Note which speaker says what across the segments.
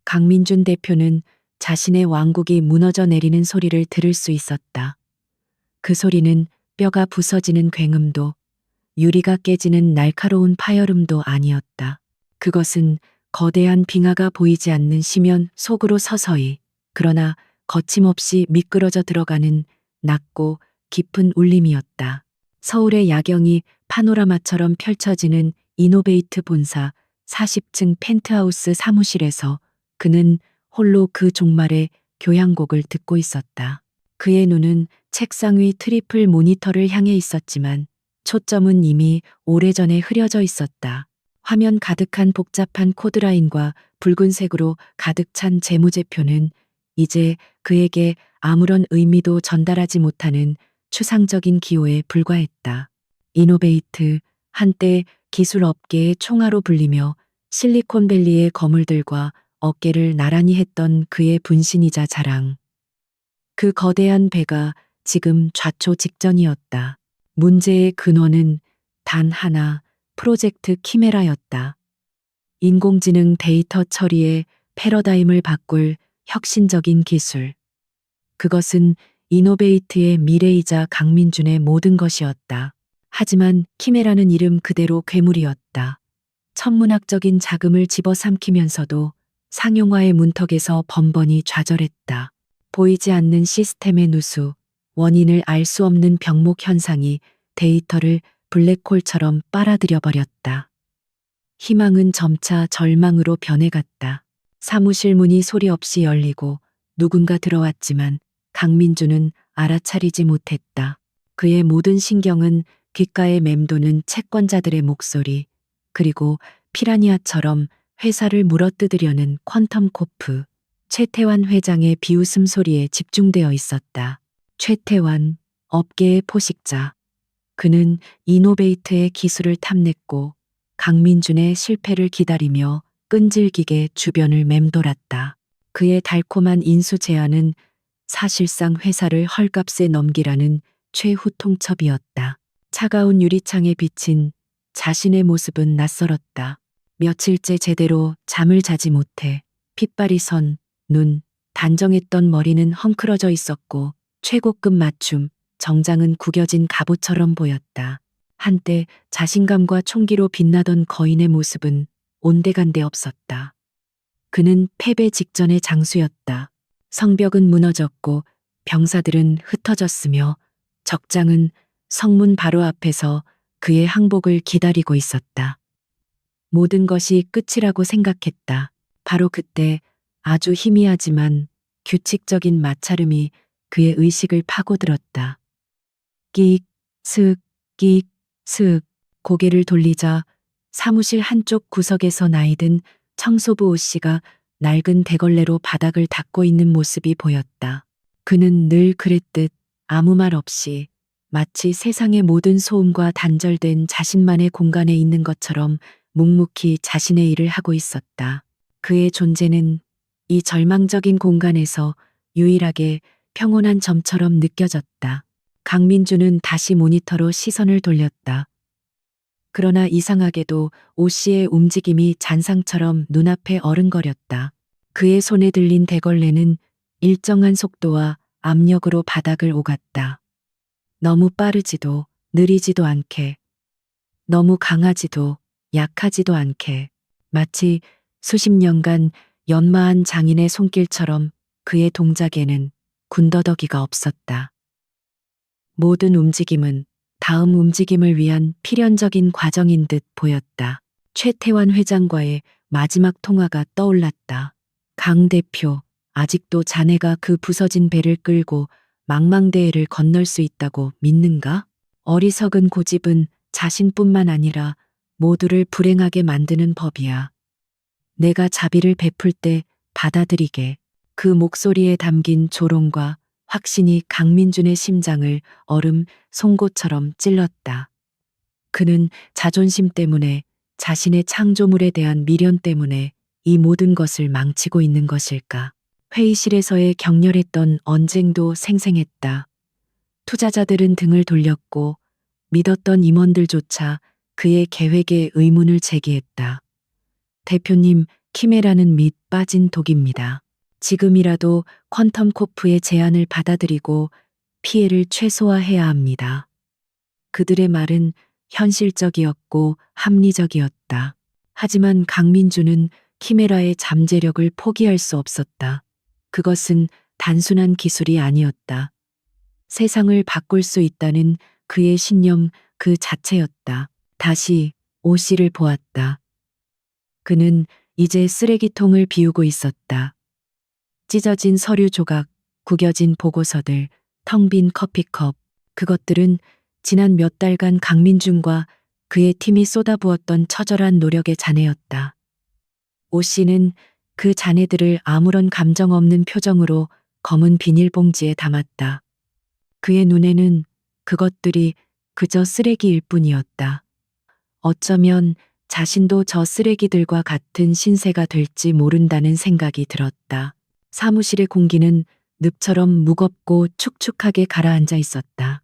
Speaker 1: 강민준 대표는 자신의 왕국이 무너져 내리는 소리를 들을 수 있었다. 그 소리는 뼈가 부서지는 굉음도, 유리가 깨지는 날카로운 파열음도 아니었다. 그것은 거대한 빙하가 보이지 않는 심연 속으로 서서히, 그러나 거침없이 미끄러져 들어가는 낮고 깊은 울림이었다. 서울의 야경이 파노라마처럼 펼쳐지는 이노베이트 본사 40층 펜트하우스 사무실에서 그는 홀로 그 종말의 교향곡을 듣고 있었다. 그의 눈은 책상 위 트리플 모니터를 향해 있었지만 초점은 이미 오래전에 흐려져 있었다. 화면 가득한 복잡한 코드라인과 붉은색으로 가득 찬 재무제표는 이제 그에게 아무런 의미도 전달하지 못하는 추상적인 기호에 불과했다. 이노베이트, 한때 기술 업계의 총아로 불리며 실리콘밸리의 거물들과 어깨를 나란히 했던 그의 분신이자 자랑. 그 거대한 배가 지금 좌초 직전이었다. 문제의 근원은 단 하나, 프로젝트 키메라였다. 인공지능 데이터 처리의 패러다임을 바꿀 혁신적인 기술. 그것은 이노베이트의 미래이자 강민준의 모든 것이었다. 하지만 키메라는 이름 그대로 괴물이었다. 천문학적인 자금을 집어삼키면서도 상용화의 문턱에서 번번이 좌절했다. 보이지 않는 시스템의 누수, 원인을 알 수 없는 병목 현상이 데이터를 블랙홀처럼 빨아들여 버렸다. 희망은 점차 절망으로 변해갔다. 사무실 문이 소리 없이 열리고 누군가 들어왔지만 강민주는 알아차리지 못했다. 그의 모든 신경은 귓가에 맴도는 채권자들의 목소리, 그리고 피라니아처럼 회사를 물어뜯으려는 퀀텀 코프, 최태환 회장의 비웃음 소리에 집중되어 있었다. 최태환, 업계의 포식자. 그는 이노베이트의 기술을 탐냈고 강민준의 실패를 기다리며 끈질기게 주변을 맴돌았다. 그의 달콤한 인수 제안은 사실상 회사를 헐값에 넘기라는 최후 통첩이었다. 차가운 유리창에 비친 자신의 모습은 낯설었다. 며칠째 제대로 잠을 자지 못해 핏발이 선 눈, 단정했던 머리는 헝클어져 있었고 최고급 맞춤, 정장은 구겨진 갑옷처럼 보였다. 한때 자신감과 총기로 빛나던 거인의 모습은 온데간데 없었다. 그는 패배 직전의 장수였다. 성벽은 무너졌고 병사들은 흩어졌으며 적장은 성문 바로 앞에서 그의 항복을 기다리고 있었다. 모든 것이 끝이라고 생각했다. 바로 그때 아주 희미하지만 규칙적인 마찰음이 그의 의식을 파고들었다. 끽, 슥, 끽, 슥. 고개를 돌리자 사무실 한쪽 구석에서 나이든 청소부 오씨가 낡은 대걸레로 바닥을 닦고 있는 모습이 보였다. 그는 늘 그랬듯 아무 말 없이 마치 세상의 모든 소음과 단절된 자신만의 공간에 있는 것처럼 묵묵히 자신의 일을 하고 있었다. 그의 존재는 이 절망적인 공간에서 유일하게 평온한 점처럼 느껴졌다. 강민주는 다시 모니터로 시선을 돌렸다. 그러나 이상하게도 오 씨의 움직임이 잔상처럼 눈앞에 어른거렸다. 그의 손에 들린 대걸레는 일정한 속도와 압력으로 바닥을 오갔다. 너무 빠르지도 느리지도 않게, 너무 강하지도 약하지도 않게, 마치 수십 년간 연마한 장인의 손길처럼 그의 동작에는 군더더기가 없었다. 모든 움직임은 다음 움직임을 위한 필연적인 과정인 듯 보였다. 최태환 회장과의 마지막 통화가 떠올랐다. 강 대표, 아직도 자네가 그 부서진 배를 끌고 망망대해를 건널 수 있다고 믿는가? 어리석은 고집은 자신뿐만 아니라 모두를 불행하게 만드는 법이야. 내가 자비를 베풀 때 받아들이게. 그 목소리에 담긴 조롱과 확신이 강민준의 심장을 얼음 송곳처럼 찔렀다. 그는 자존심 때문에, 자신의 창조물에 대한 미련 때문에 이 모든 것을 망치고 있는 것일까? 회의실에서의 격렬했던 언쟁도 생생했다. 투자자들은 등을 돌렸고 믿었던 임원들조차 그의 계획에 의문을 제기했다. 대표님, 키메라는 밑 빠진 독입니다. 지금이라도 퀀텀 코프의 제안을 받아들이고 피해를 최소화해야 합니다. 그들의 말은 현실적이었고 합리적이었다. 하지만 강민주는 키메라의 잠재력을 포기할 수 없었다. 그것은 단순한 기술이 아니었다. 세상을 바꿀 수 있다는 그의 신념 그 자체였다. 다시 오 씨를 보았다. 그는 이제 쓰레기통을 비우고 있었다. 찢어진 서류 조각, 구겨진 보고서들, 텅 빈 커피컵, 그것들은 지난 몇 달간 강민준과 그의 팀이 쏟아부었던 처절한 노력의 잔해였다. 오 씨는 그 잔해들을 아무런 감정 없는 표정으로 검은 비닐봉지에 담았다. 그의 눈에는 그것들이 그저 쓰레기일 뿐이었다. 어쩌면 자신도 저 쓰레기들과 같은 신세가 될지 모른다는 생각이 들었다. 사무실의 공기는 늪처럼 무겁고 축축하게 가라앉아 있었다.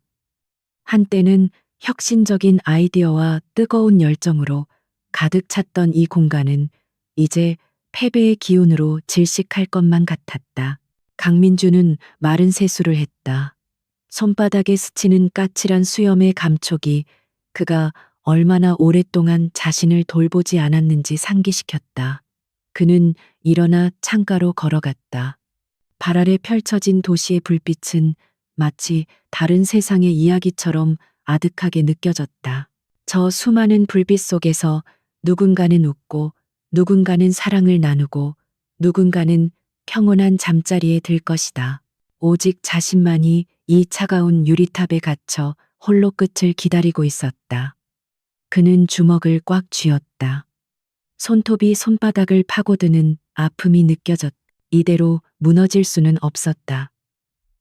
Speaker 1: 한때는 혁신적인 아이디어와 뜨거운 열정으로 가득 찼던 이 공간은 이제 패배의 기운으로 질식할 것만 같았다. 강민주는 마른 세수를 했다. 손바닥에 스치는 까칠한 수염의 감촉이 그가 얼마나 오랫동안 자신을 돌보지 않았는지 상기시켰다. 그는 일어나 창가로 걸어갔다. 발 아래 펼쳐진 도시의 불빛은 마치 다른 세상의 이야기처럼 아득하게 느껴졌다. 저 수많은 불빛 속에서 누군가는 웃고 누군가는 사랑을 나누고 누군가는 평온한 잠자리에 들 것이다. 오직 자신만이 이 차가운 유리탑에 갇혀 홀로 끝을 기다리고 있었다. 그는 주먹을 꽉 쥐었다. 손톱이 손바닥을 파고드는 아픔이 느껴졌다. 이대로 무너질 수는 없었다.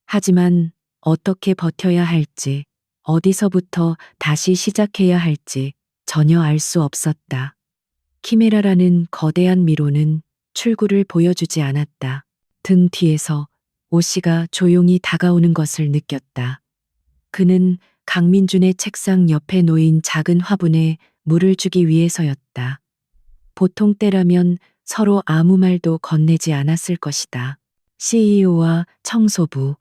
Speaker 1: 하지만 어떻게 버텨야 할지, 어디서부터 다시 시작해야 할지 전혀 알 수 없었다. 키메라라는 거대한 미로는 출구를 보여주지 않았다. 등 뒤에서 오 씨가 조용히 다가오는 것을 느꼈다. 그는 강민준의 책상 옆에 놓인 작은 화분에 물을 주기 위해서였다. 보통 때라면 서로 아무 말도 건네지 않았을 것이다. CEO와 청소부,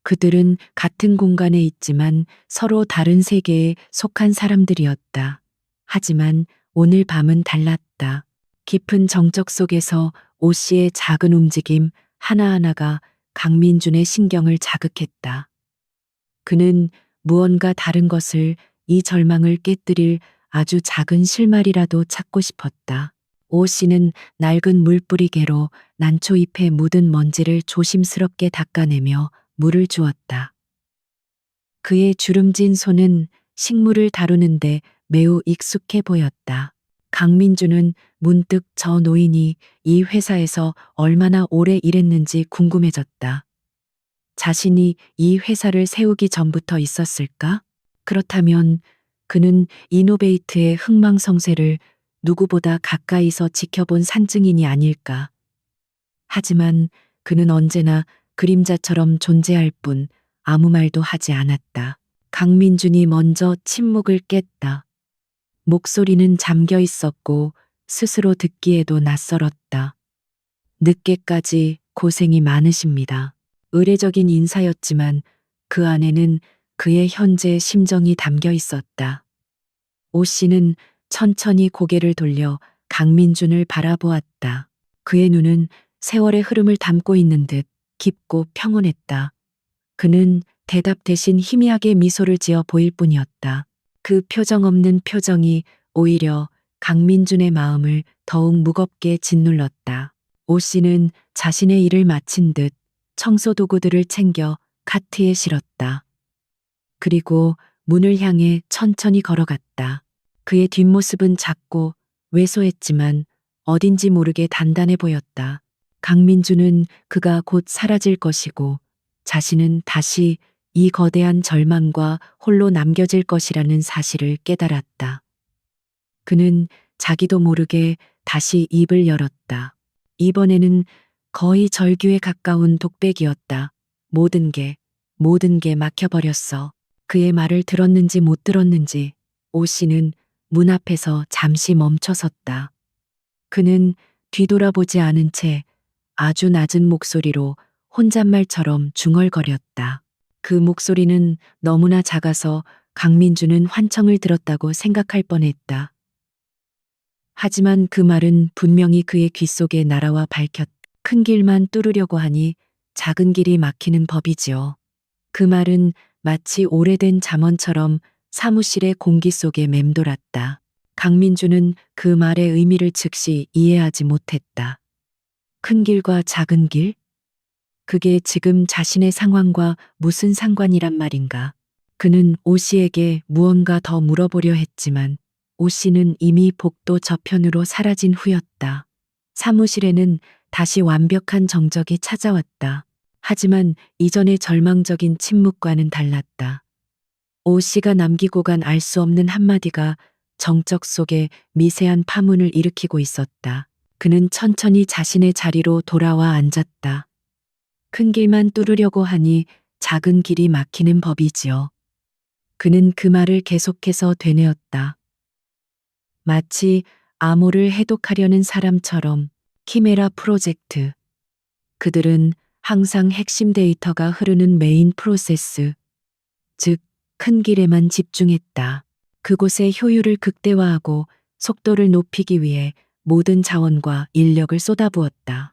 Speaker 1: 그들은 같은 공간에 있지만 서로 다른 세계에 속한 사람들이었다. 하지만 오늘 밤은 달랐다. 깊은 정적 속에서 오 씨의 작은 움직임 하나하나가 강민준의 신경을 자극했다. 그는 무언가 다른 것을, 이 절망을 깨뜨릴 아주 작은 실마리라도 찾고 싶었다. 오 씨는 낡은 물뿌리개로 난초잎에 묻은 먼지를 조심스럽게 닦아내며 물을 주었다. 그의 주름진 손은 식물을 다루는데 매우 익숙해 보였다. 강민주는 문득 저 노인이 이 회사에서 얼마나 오래 일했는지 궁금해졌다. 자신이 이 회사를 세우기 전부터 있었을까? 그렇다면 그는 이노베이트의 흥망성쇠를 누구보다 가까이서 지켜본 산증인이 아닐까. 하지만 그는 언제나 그림자처럼 존재할 뿐 아무 말도 하지 않았다. 강민준이 먼저 침묵을 깼다. 목소리는 잠겨 있었고 스스로 듣기에도 낯설었다. 늦게까지 고생이 많으십니다. 의례적인 인사였지만 그 안에는 그의 현재 심정이 담겨 있었다. 오 씨는 천천히 고개를 돌려 강민준을 바라보았다. 그의 눈은 세월의 흐름을 담고 있는 듯 깊고 평온했다. 그는 대답 대신 희미하게 미소를 지어 보일 뿐이었다. 그 표정 없는 표정이 오히려 강민준의 마음을 더욱 무겁게 짓눌렀다. 오 씨는 자신의 일을 마친 듯 청소 도구들을 챙겨 카트에 실었다. 그리고 문을 향해 천천히 걸어갔다. 그의 뒷모습은 작고 왜소했지만 어딘지 모르게 단단해 보였다. 강민주는 그가 곧 사라질 것이고 자신은 다시 이 거대한 절망과 홀로 남겨질 것이라는 사실을 깨달았다. 그는 자기도 모르게 다시 입을 열었다. 이번에는 거의 절규에 가까운 독백이었다. 모든 게 막혀버렸어. 그의 말을 들었는지 못 들었는지 오 씨는 문 앞에서 잠시 멈춰섰다. 그는 뒤돌아보지 않은 채 아주 낮은 목소리로 혼잣말처럼 중얼거렸다. 그 목소리는 너무나 작아서 강민주는 환청을 들었다고 생각할 뻔했다. 하지만 그 말은 분명히 그의 귓속에 날아와 밝혔다. 큰 길만 뚫으려고 하니 작은 길이 막히는 법이지요. 그 말은 마치 오래된 잠언처럼 사무실의 공기 속에 맴돌았다. 강민주는 그 말의 의미를 즉시 이해하지 못했다. 큰 길과 작은 길? 그게 지금 자신의 상황과 무슨 상관이란 말인가? 그는 오 씨에게 무언가 더 물어보려 했지만 오 씨는 이미 복도 저편으로 사라진 후였다. 사무실에는 다시 완벽한 정적이 찾아왔다. 하지만 이전의 절망적인 침묵과는 달랐다. 오 씨가 남기고 간 알 수 없는 한마디가 정적 속에 미세한 파문을 일으키고 있었다. 그는 천천히 자신의 자리로 돌아와 앉았다. 큰 길만 뚫으려고 하니 작은 길이 막히는 법이지요. 그는 그 말을 계속해서 되뇌었다. 마치 암호를 해독하려는 사람처럼. 키메라 프로젝트. 그들은 항상 핵심 데이터가 흐르는 메인 프로세스, 즉 큰 길에만 집중했다. 그곳의 효율을 극대화하고 속도를 높이기 위해 모든 자원과 인력을 쏟아부었다.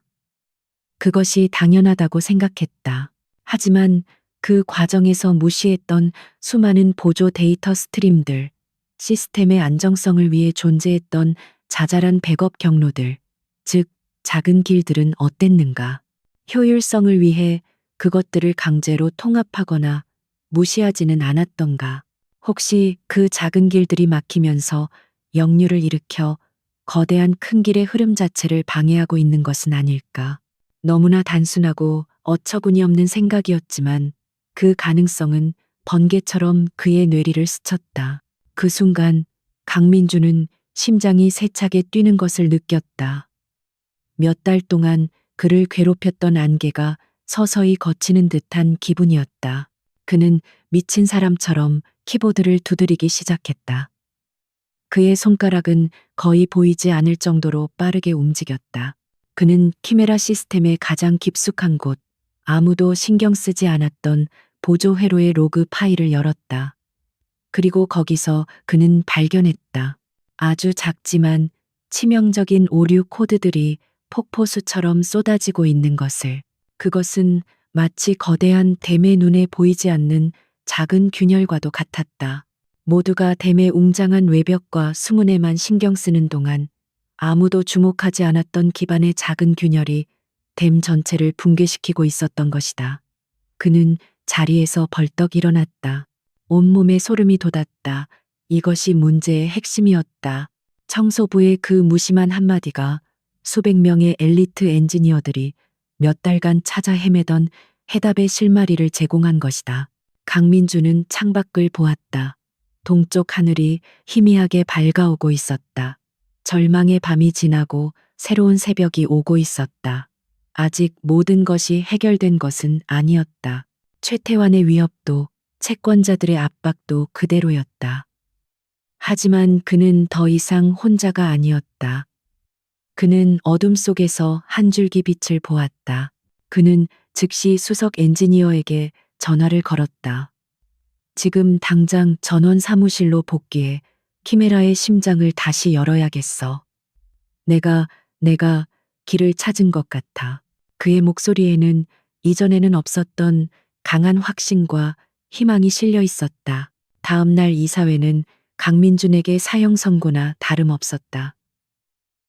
Speaker 1: 그것이 당연하다고 생각했다. 하지만 그 과정에서 무시했던 수많은 보조 데이터 스트림들, 시스템의 안정성을 위해 존재했던 자잘한 백업 경로들, 즉 작은 길들은 어땠는가? 효율성을 위해 그것들을 강제로 통합하거나 무시하지는 않았던가? 혹시 그 작은 길들이 막히면서 역류를 일으켜 거대한 큰 길의 흐름 자체를 방해하고 있는 것은 아닐까? 너무나 단순하고 어처구니 없는 생각이었지만 그 가능성은 번개처럼 그의 뇌리를 스쳤다. 그 순간 강민주는 심장이 세차게 뛰는 것을 느꼈다. 몇 달 동안 그를 괴롭혔던 안개가 서서히 걷히는 듯한 기분이었다. 그는 미친 사람처럼 키보드를 두드리기 시작했다. 그의 손가락은 거의 보이지 않을 정도로 빠르게 움직였다. 그는 키메라 시스템의 가장 깊숙한 곳, 아무도 신경 쓰지 않았던 보조 회로의 로그 파일을 열었다. 그리고 거기서 그는 발견했다. 아주 작지만 치명적인 오류 코드들이 폭포수처럼 쏟아지고 있는 것을. 그것은 마치 거대한 댐의 눈에 보이지 않는 작은 균열과도 같았다. 모두가 댐의 웅장한 외벽과 수문에만 신경 쓰는 동안 아무도 주목하지 않았던 기반의 작은 균열이 댐 전체를 붕괴시키고 있었던 것이다. 그는 자리에서 벌떡 일어났다. 온몸에 소름이 돋았다. 이것이 문제의 핵심이었다. 청소부의 그 무심한 한마디가 수백 명의 엘리트 엔지니어들이 몇 달간 찾아 헤매던 해답의 실마리를 제공한 것이다. 강민주는 창밖을 보았다. 동쪽 하늘이 희미하게 밝아오고 있었다. 절망의 밤이 지나고 새로운 새벽이 오고 있었다. 아직 모든 것이 해결된 것은 아니었다. 최태환의 위협도 채권자들의 압박도 그대로였다. 하지만 그는 더 이상 혼자가 아니었다. 그는 어둠 속에서 한 줄기 빛을 보았다. 그는 즉시 수석 엔지니어에게 전화를 걸었다. 지금 당장 전원 사무실로 복귀해 키메라의 심장을 다시 열어야겠어. 내가 길을 찾은 것 같아. 그의 목소리에는 이전에는 없었던 강한 확신과 희망이 실려 있었다. 다음 날 이사회는 강민준에게 사형 선고나 다름없었다.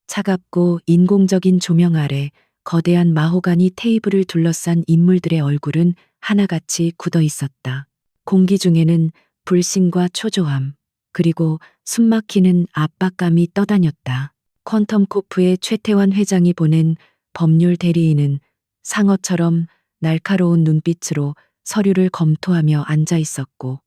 Speaker 1: 차갑고 인공적인 조명 아래 거대한 마호가니 테이블을 둘러싼 인물들의 얼굴은 하나같이 굳어 있었다. 공기 중에는 불신과 초조함, 그리고 숨막히는 압박감이 떠다녔다. 퀀텀 코프의 최태환 회장이 보낸 법률 대리인은 상어처럼 날카로운 눈빛으로 서류를 검토하며 앉아 있었고,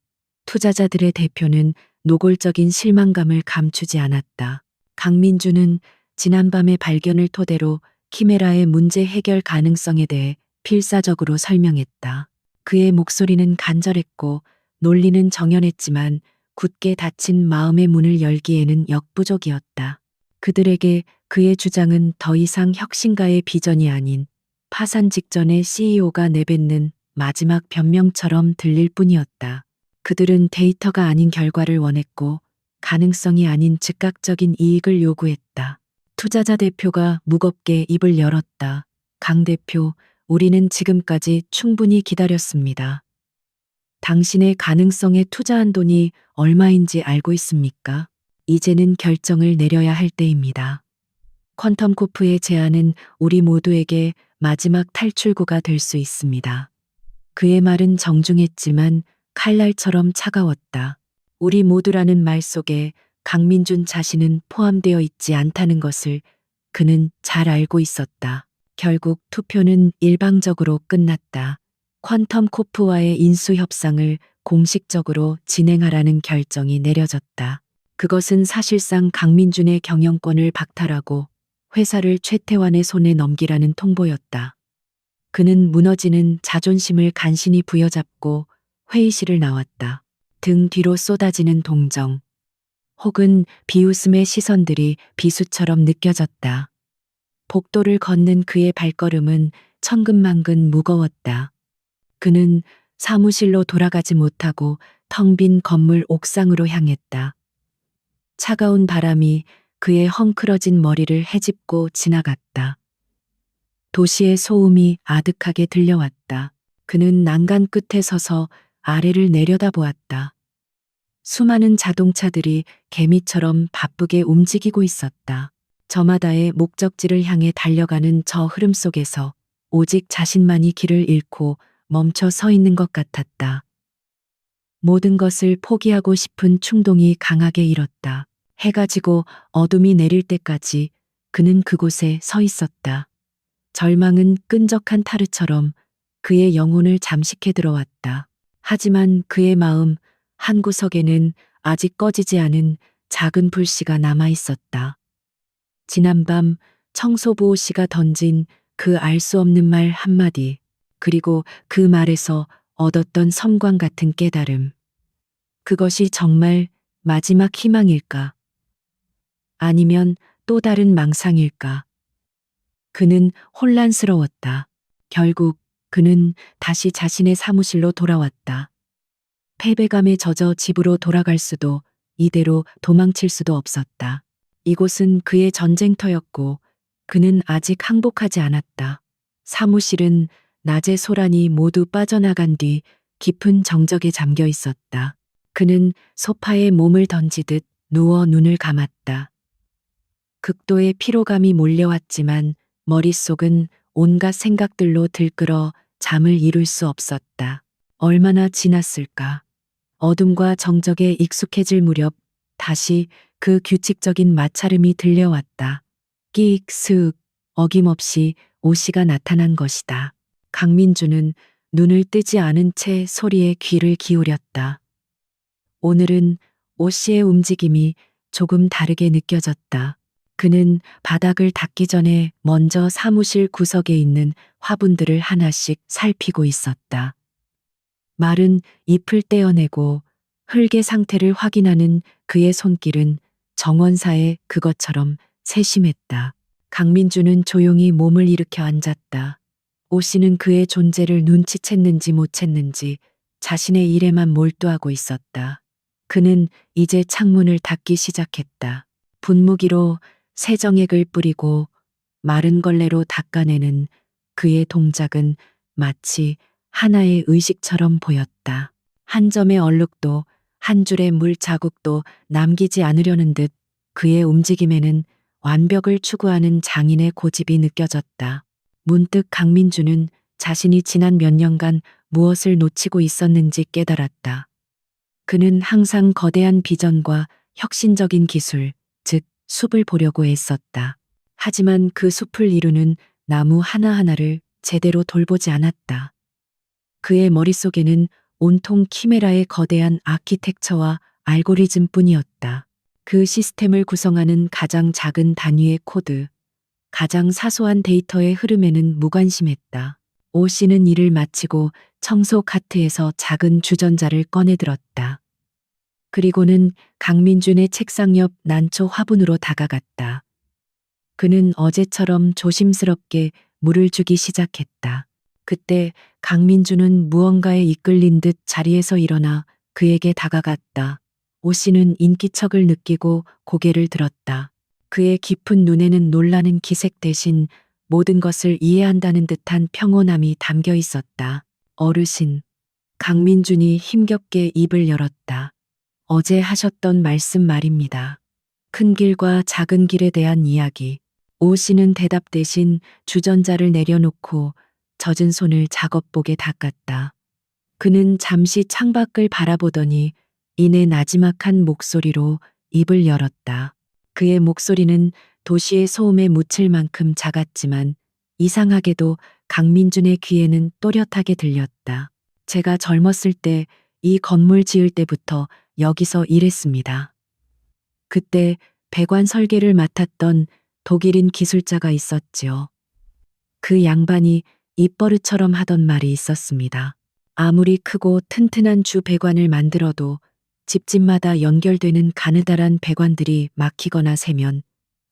Speaker 1: 투자자들의 대표는 노골적인 실망감을 감추지 않았다. 강민주는 지난밤의 발견을 토대로 키메라의 문제 해결 가능성에 대해 필사적으로 설명했다. 그의 목소리는 간절했고 논리는 정연했지만 굳게 닫힌 마음의 문을 열기에는 역부족이었다. 그들에게 그의 주장은 더 이상 혁신가의 비전이 아닌 파산 직전의 CEO가 내뱉는 마지막 변명처럼 들릴 뿐이었다. 그들은 데이터가 아닌 결과를 원했고 가능성이 아닌 즉각적인 이익을 요구했다. 투자자 대표가 무겁게 입을 열었다. 강 대표, 우리는 지금까지 충분히 기다렸습니다. 당신의 가능성에 투자한 돈이 얼마인지 알고 있습니까? 이제는 결정을 내려야 할 때입니다. 퀀텀 코프의 제안은 우리 모두에게 마지막 탈출구가 될 수 있습니다. 그의 말은 정중했지만 칼날처럼 차가웠다. 우리 모두라는 말 속에 강민준 자신은 포함되어 있지 않다는 것을 그는 잘 알고 있었다. 결국 투표는 일방적으로 끝났다. 퀀텀 코프와의 인수 협상을 공식적으로 진행하라는 결정이 내려졌다. 그것은 사실상 강민준의 경영권을 박탈하고 회사를 최태환의 손에 넘기라는 통보였다. 그는 무너지는 자존심을 간신히 부여잡고 회의실을 나왔다. 등 뒤로 쏟아지는 동정, 혹은 비웃음의 시선들이 비수처럼 느껴졌다. 복도를 걷는 그의 발걸음은 천근만근 무거웠다. 그는 사무실로 돌아가지 못하고 텅 빈 건물 옥상으로 향했다. 차가운 바람이 그의 헝클어진 머리를 헤집고 지나갔다. 도시의 소음이 아득하게 들려왔다. 그는 난간 끝에 서서 아래를 내려다보았다. 수많은 자동차들이 개미처럼 바쁘게 움직이고 있었다. 저마다의 목적지를 향해 달려가는 저 흐름 속에서 오직 자신만이 길을 잃고 멈춰 서 있는 것 같았다. 모든 것을 포기하고 싶은 충동이 강하게 일었다. 해가 지고 어둠이 내릴 때까지 그는 그곳에 서 있었다. 절망은 끈적한 타르처럼 그의 영혼을 잠식해 들어왔다. 하지만 그의 마음 한구석에는 아직 꺼지지 않은 작은 불씨가 남아 있었다. 지난밤 청소부호 씨가 던진 그 알 수 없는 말 한마디, 그리고 그 말에서 얻었던 섬광 같은 깨달음. 그것이 정말 마지막 희망일까? 아니면 또 다른 망상일까? 그는 혼란스러웠다. 결국 그는 다시 자신의 사무실로 돌아왔다. 패배감에 젖어 집으로 돌아갈 수도, 이대로 도망칠 수도 없었다. 이곳은 그의 전쟁터였고 그는 아직 항복하지 않았다. 사무실은 낮의 소란이 모두 빠져나간 뒤 깊은 정적에 잠겨 있었다. 그는 소파에 몸을 던지듯 누워 눈을 감았다. 극도의 피로감이 몰려왔지만 머릿속은 온갖 생각들로 들끓어 잠을 이룰 수 없었다. 얼마나 지났을까? 어둠과 정적에 익숙해질 무렵 다시 그 규칙적인 마찰음이 들려왔다. 끼익 스윽 어김없이 오씨가 나타난 것이다. 강민주는 눈을 뜨지 않은 채 소리에 귀를 기울였다. 오늘은 오씨의 움직임이 조금 다르게 느껴졌다. 그는 바닥을 닦기 전에 먼저 사무실 구석에 있는 화분들을 하나씩 살피고 있었다. 마른 잎을 떼어내고 흙의 상태를 확인하는 그의 손길은 정원사의 그것처럼 세심했다. 강민주는 조용히 몸을 일으켜 앉았다. 오 씨는 그의 존재를 눈치챘는지 못 챘는지 자신의 일에만 몰두하고 있었다. 그는 이제 창문을 닫기 시작했다. 분무기로 세정액을 뿌리고 마른 걸레로 닦아내는 그의 동작은 마치 하나의 의식처럼 보였다. 한 점의 얼룩도 한 줄의 물 자국도 남기지 않으려는 듯 그의 움직임에는 완벽을 추구하는 장인의 고집이 느껴졌다. 문득 강민주는 자신이 지난 몇 년간 무엇을 놓치고 있었는지 깨달았다. 그는 항상 거대한 비전과 혁신적인 기술, 즉 숲을 보려고 애썼다. 하지만 그 숲을 이루는 나무 하나하나를 제대로 돌보지 않았다. 그의 머릿속에는 온통 키메라의 거대한 아키텍처와 알고리즘뿐이었다. 그 시스템을 구성하는 가장 작은 단위의 코드, 가장 사소한 데이터의 흐름에는 무관심했다. 오 씨는 일을 마치고 청소 카트에서 작은 주전자를 꺼내들었다. 그리고는 강민준의 책상 옆 난초 화분으로 다가갔다. 그는 어제처럼 조심스럽게 물을 주기 시작했다. 그때 강민주는 무언가에 이끌린 듯 자리에서 일어나 그에게 다가갔다. 오 씨는 인기척을 느끼고 고개를 들었다. 그의 깊은 눈에는 놀라는 기색 대신 모든 것을 이해한다는 듯한 평온함이 담겨 있었다. 어르신. 강민준이 힘겹게 입을 열었다. 어제 하셨던 말씀 말입니다. 큰 길과 작은 길에 대한 이야기. 오 씨는 대답 대신 주전자를 내려놓고 젖은 손을 작업복에 닦았다. 그는 잠시 창밖을 바라보더니 이내 나지막한 목소리로 입을 열었다. 그의 목소리는 도시의 소음에 묻힐 만큼 작았지만 이상하게도 강민준의 귀에는 또렷하게 들렸다. 제가 젊었을 때 이 건물 지을 때부터 여기서 일했습니다. 그때 배관 설계를 맡았던 독일인 기술자가 있었지요. 그 양반이 입버릇처럼 하던 말이 있었습니다. 아무리 크고 튼튼한 주 배관을 만들어도 집집마다 연결되는 가느다란 배관들이 막히거나 새면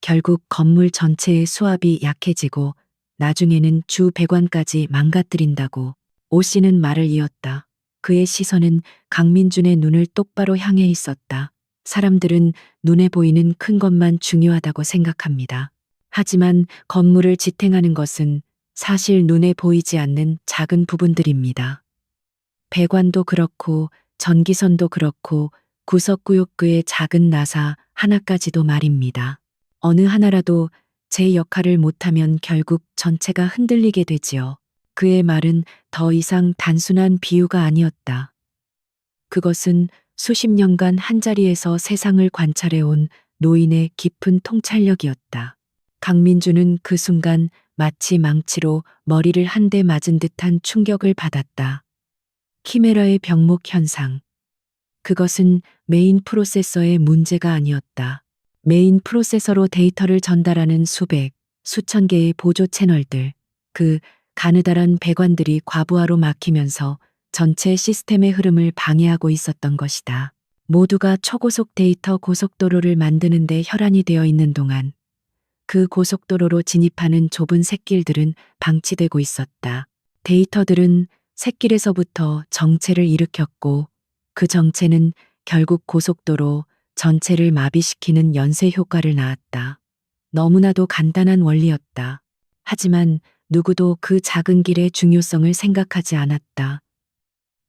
Speaker 1: 결국 건물 전체의 수압이 약해지고 나중에는 주 배관까지 망가뜨린다고. 오 씨는 말을 이었다. 그의 시선은 강민준의 눈을 똑바로 향해 있었다. 사람들은 눈에 보이는 큰 것만 중요하다고 생각합니다. 하지만 건물을 지탱하는 것은 사실 눈에 보이지 않는 작은 부분들입니다. 배관도 그렇고 전기선도 그렇고 구석구역의 작은 나사 하나까지도 말입니다. 어느 하나라도 제 역할을 못하면 결국 전체가 흔들리게 되지요. 그의 말은 더 이상 단순한 비유가 아니었다. 그것은 수십 년간 한자리에서 세상을 관찰해온 노인의 깊은 통찰력이었다. 강민주는 그 순간 마치 망치로 머리를 한 대 맞은 듯한 충격을 받았다. 키메라의 병목 현상. 그것은 메인 프로세서의 문제가 아니었다. 메인 프로세서로 데이터를 전달하는 수백, 수천 개의 보조 채널들, 그 가느다란 배관들이 과부하로 막히면서 전체 시스템의 흐름을 방해하고 있었던 것이다. 모두가 초고속 데이터 고속도로를 만드는데 혈안이 되어 있는 동안 그 고속도로로 진입하는 좁은 샛길들은 방치되고 있었다. 데이터들은 샛길에서부터 정체를 일으켰고 그 정체는 결국 고속도로 전체를 마비시키는 연쇄 효과를 낳았다. 너무나도 간단한 원리였다. 하지만 누구도 그 작은 길의 중요성을 생각하지 않았다.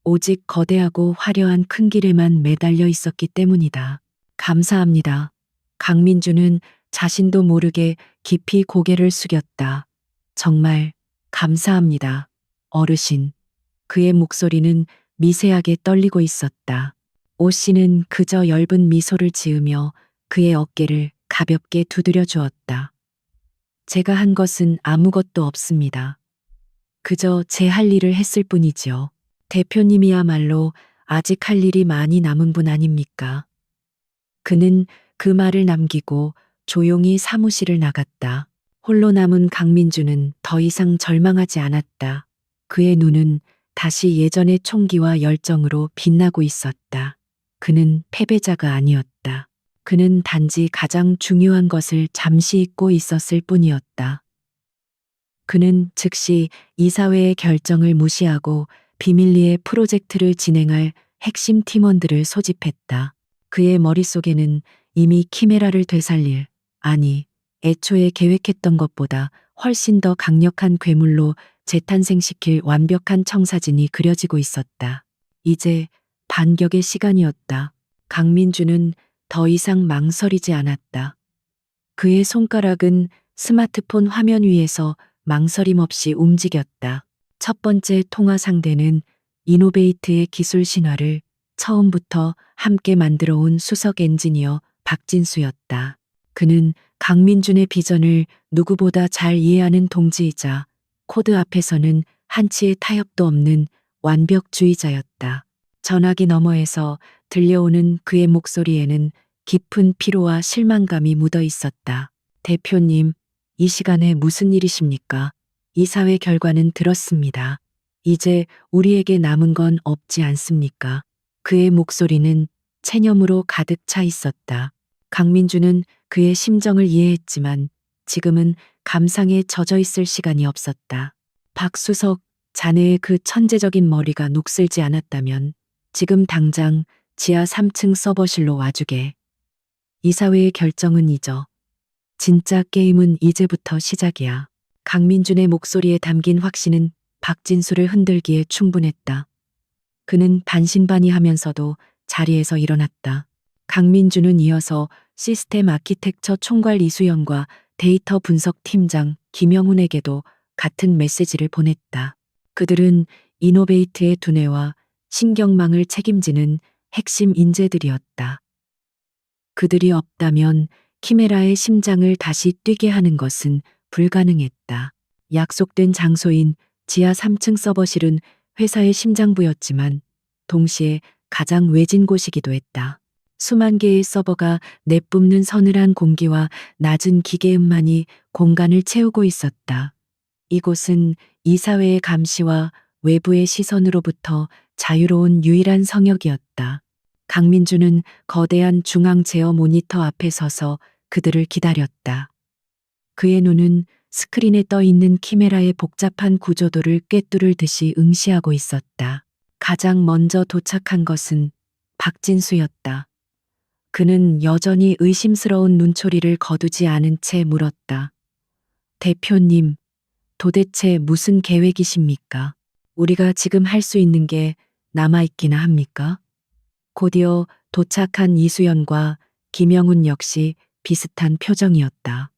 Speaker 1: 오직 거대하고 화려한 큰 길에만 매달려 있었기 때문이다. 감사합니다. 강민주는 자신도 모르게 깊이 고개를 숙였다. 정말 감사합니다. 어르신. 그의 목소리는 미세하게 떨리고 있었다. 오 씨는 그저 엷은 미소를 지으며 그의 어깨를 가볍게 두드려 주었다. 제가 한 것은 아무것도 없습니다. 그저 제 할 일을 했을 뿐이지요. 대표님이야말로 아직 할 일이 많이 남은 분 아닙니까? 그는 그 말을 남기고 조용히 사무실을 나갔다. 홀로 남은 강민주는 더 이상 절망하지 않았다. 그의 눈은 다시 예전의 총기와 열정으로 빛나고 있었다. 그는 패배자가 아니었다. 그는 단지 가장 중요한 것을 잠시 잊고 있었을 뿐이었다. 그는 즉시 이사회의 결정을 무시하고 비밀리에 프로젝트를 진행할 핵심 팀원들을 소집했다. 그의 머릿속에는 이미 키메라를 되살릴, 아니, 애초에 계획했던 것보다 훨씬 더 강력한 괴물로 재탄생시킬 완벽한 청사진이 그려지고 있었다. 이제 반격의 시간이었다. 강민주는 더 이상 망설이지 않았다. 그의 손가락은 스마트폰 화면 위에서 망설임 없이 움직였다. 첫 번째 통화 상대는 이노베이트의 기술 신화를 처음부터 함께 만들어 온 수석 엔지니어 박진수였다. 그는 강민준의 비전을 누구보다 잘 이해하는 동지이자 코드 앞에서는 한치의 타협도 없는 완벽주의자였다. 전화기 너머에서 들려오는 그의 목소리에는 깊은 피로와 실망감이 묻어 있었다. 대표님, 이 시간에 무슨 일이십니까? 이사회 결과는 들었습니다. 이제 우리에게 남은 건 없지 않습니까? 그의 목소리는 체념으로 가득 차 있었다. 강민주는 그의 심정을 이해했지만 지금은 감상에 젖어 있을 시간이 없었다. 박수석, 자네의 그 천재적인 머리가 녹슬지 않았다면 지금 당장 지하 3층 서버실로 와주게. 이사회의 결정은 잊어. 진짜 게임은 이제부터 시작이야. 강민준의 목소리에 담긴 확신은 박진수를 흔들기에 충분했다. 그는 반신반의하면서도 자리에서 일어났다. 강민준은 이어서 시스템 아키텍처 총괄 이수연과 데이터 분석 팀장 김영훈에게도 같은 메시지를 보냈다. 그들은 이노베이트의 두뇌와 신경망을 책임지는 핵심 인재들이었다. 그들이 없다면 키메라의 심장을 다시 뛰게 하는 것은 불가능했다. 약속된 장소인 지하 3층 서버실은 회사의 심장부였지만 동시에 가장 외진 곳이기도 했다. 수만 개의 서버가 내뿜는 서늘한 공기와 낮은 기계음만이 공간을 채우고 있었다. 이곳은 이사회의 감시와 외부의 시선으로부터 자유로운 유일한 성역이었다. 강민주는 거대한 중앙 제어 모니터 앞에 서서 그들을 기다렸다. 그의 눈은 스크린에 떠 있는 키메라의 복잡한 구조도를 꿰뚫을 듯이 응시하고 있었다. 가장 먼저 도착한 것은 박진수였다. 그는 여전히 의심스러운 눈초리를 거두지 않은 채 물었다. 대표님, 도대체 무슨 계획이십니까? 우리가 지금 할 수 있는 게 남아있기나 합니까? 곧이어 도착한 이수연과 김영훈 역시 비슷한 표정이었다.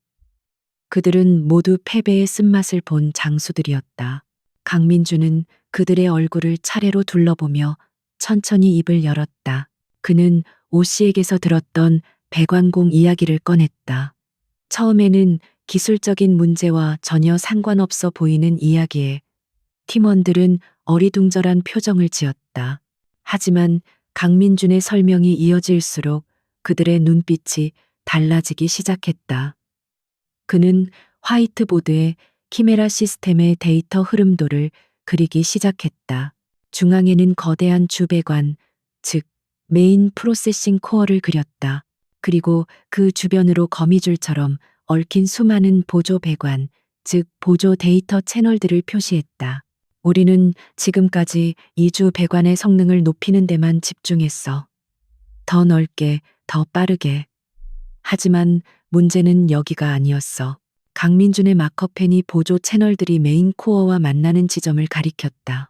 Speaker 1: 그들은 모두 패배의 쓴맛을 본 장수들이었다. 강민주는 그들의 얼굴을 차례로 둘러보며 천천히 입을 열었다. 그는 오 씨에게서 들었던 배관공 이야기를 꺼냈다. 처음에는 기술적인 문제와 전혀 상관없어 보이는 이야기에 팀원들은 어리둥절한 표정을 지었다. 하지만 강민준의 설명이 이어질수록 그들의 눈빛이 달라지기 시작했다. 그는 화이트보드에 키메라 시스템의 데이터 흐름도를 그리기 시작했다. 중앙에는 거대한 주배관, 즉 메인 프로세싱 코어를 그렸다. 그리고 그 주변으로 거미줄처럼 얽힌 수많은 보조 배관, 즉 보조 데이터 채널들을 표시했다. 우리는 지금까지 이주 배관의 성능을 높이는 데만 집중했어. 더 넓게, 더 빠르게. 하지만 문제는 여기가 아니었어. 강민준의 마커펜이 보조 채널들이 메인 코어와 만나는 지점을 가리켰다.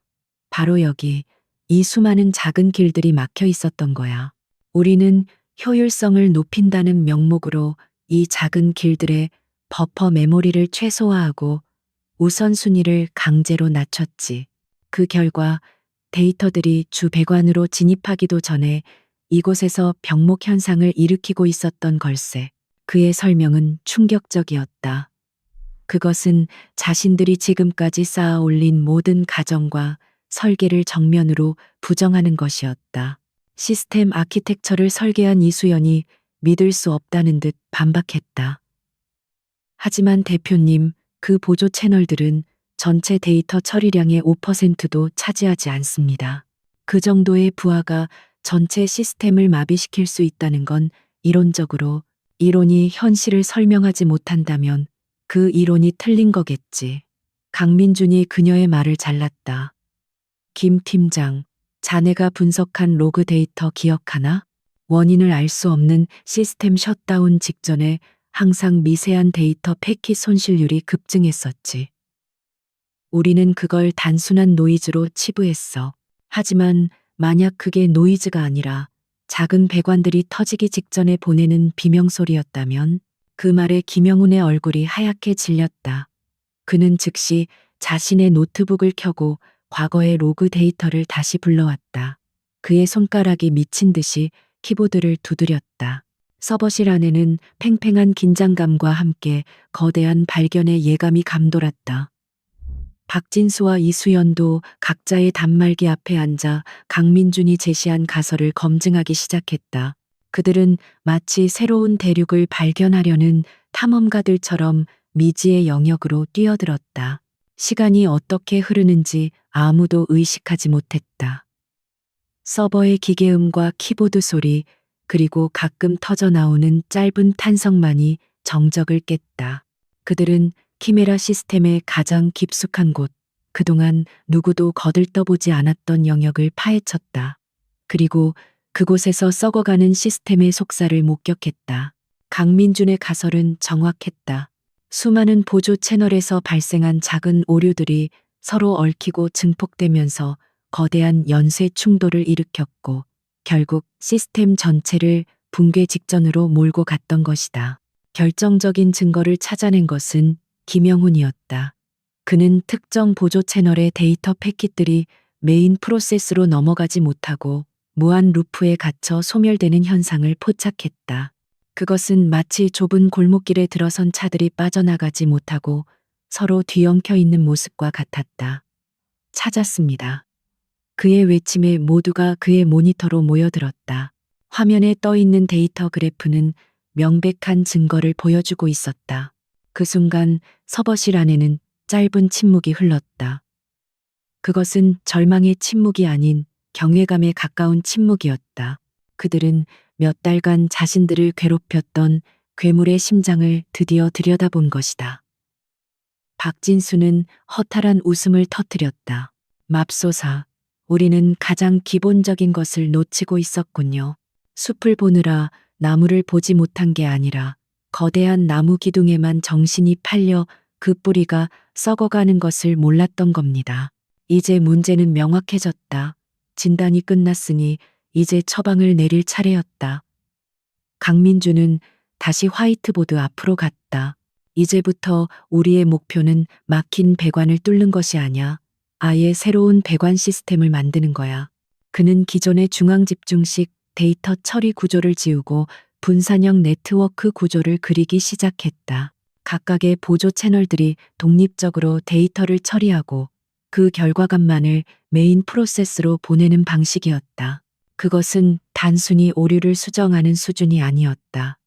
Speaker 1: 바로 여기, 이 수많은 작은 길들이 막혀 있었던 거야. 우리는 효율성을 높인다는 명목으로 이 작은 길들의 버퍼 메모리를 최소화하고 우선순위를 강제로 낮췄지. 그 결과 데이터들이 주 배관으로 진입하기도 전에 이곳에서 병목 현상을 일으키고 있었던 걸세. 그의 설명은 충격적이었다. 그것은 자신들이 지금까지 쌓아 올린 모든 가정과 설계를 정면으로 부정하는 것이었다. 시스템 아키텍처를 설계한 이수연이 믿을 수 없다는 듯 반박했다. 하지만 대표님, 그 보조 채널들은 전체 데이터 처리량의 5%도 차지하지 않습니다. 그 정도의 부하가 전체 시스템을 마비시킬 수 있다는 건 이론적으로, 이론이 현실을 설명하지 못한다면 그 이론이 틀린 거겠지. 강민준이 그녀의 말을 잘랐다. 김 팀장, 자네가 분석한 로그 데이터 기억하나? 원인을 알 수 없는 시스템 셧다운 직전에 항상 미세한 데이터 패킷 손실률이 급증했었지. 우리는 그걸 단순한 노이즈로 치부했어. 하지만 만약 그게 노이즈가 아니라 작은 배관들이 터지기 직전에 보내는 비명소리였다면 그 말에 김영훈의 얼굴이 하얗게 질렸다. 그는 즉시 자신의 노트북을 켜고 과거의 로그 데이터를 다시 불러왔다. 그의 손가락이 미친 듯이 키보드를 두드렸다. 서버실 안에는 팽팽한 긴장감과 함께 거대한 발견의 예감이 감돌았다. 박진수와 이수연도 각자의 단말기 앞에 앉아 강민준이 제시한 가설을 검증하기 시작했다. 그들은 마치 새로운 대륙을 발견하려는 탐험가들처럼 미지의 영역으로 뛰어들었다. 시간이 어떻게 흐르는지 아무도 의식하지 못했다. 서버의 기계음과 키보드 소리, 그리고 가끔 터져 나오는 짧은 탄성만이 정적을 깼다. 그들은 키메라 시스템의 가장 깊숙한 곳, 그동안 누구도 거들떠보지 않았던 영역을 파헤쳤다. 그리고 그곳에서 썩어가는 시스템의 속살을 목격했다. 강민준의 가설은 정확했다. 수많은 보조 채널에서 발생한 작은 오류들이 서로 얽히고 증폭되면서 거대한 연쇄 충돌을 일으켰고 결국 시스템 전체를 붕괴 직전으로 몰고 갔던 것이다. 결정적인 증거를 찾아낸 것은 김영훈이었다. 그는 특정 보조 채널의 데이터 패킷들이 메인 프로세스로 넘어가지 못하고 무한 루프에 갇혀 소멸되는 현상을 포착했다. 그것은 마치 좁은 골목길에 들어선 차들이 빠져나가지 못하고 서로 뒤엉켜 있는 모습과 같았다. 찾았습니다. 그의 외침에 모두가 그의 모니터로 모여들었다. 화면에 떠 있는 데이터 그래프는 명백한 증거를 보여주고 있었다. 그 순간 서버실 안에는 짧은 침묵이 흘렀다. 그것은 절망의 침묵이 아닌 경외감에 가까운 침묵이었다. 그들은 몇 달간 자신들을 괴롭혔던 괴물의 심장을 드디어 들여다본 것이다. 박진수는 허탈한 웃음을 터뜨렸다. 맙소사, 우리는 가장 기본적인 것을 놓치고 있었군요. 숲을 보느라 나무를 보지 못한 게 아니라 거대한 나무 기둥에만 정신이 팔려 그 뿌리가 썩어가는 것을 몰랐던 겁니다. 이제 문제는 명확해졌다. 진단이 끝났으니 이제 처방을 내릴 차례였다. 강민주는 다시 화이트보드 앞으로 갔다. 이제부터 우리의 목표는 막힌 배관을 뚫는 것이 아니야. 아예 새로운 배관 시스템을 만드는 거야. 그는 기존의 중앙 집중식 데이터 처리 구조를 지우고 분산형 네트워크 구조를 그리기 시작했다. 각각의 보조 채널들이 독립적으로 데이터를 처리하고 그 결과값만을 메인 프로세스로 보내는 방식이었다. 그것은 단순히 오류를 수정하는 수준이 아니었다.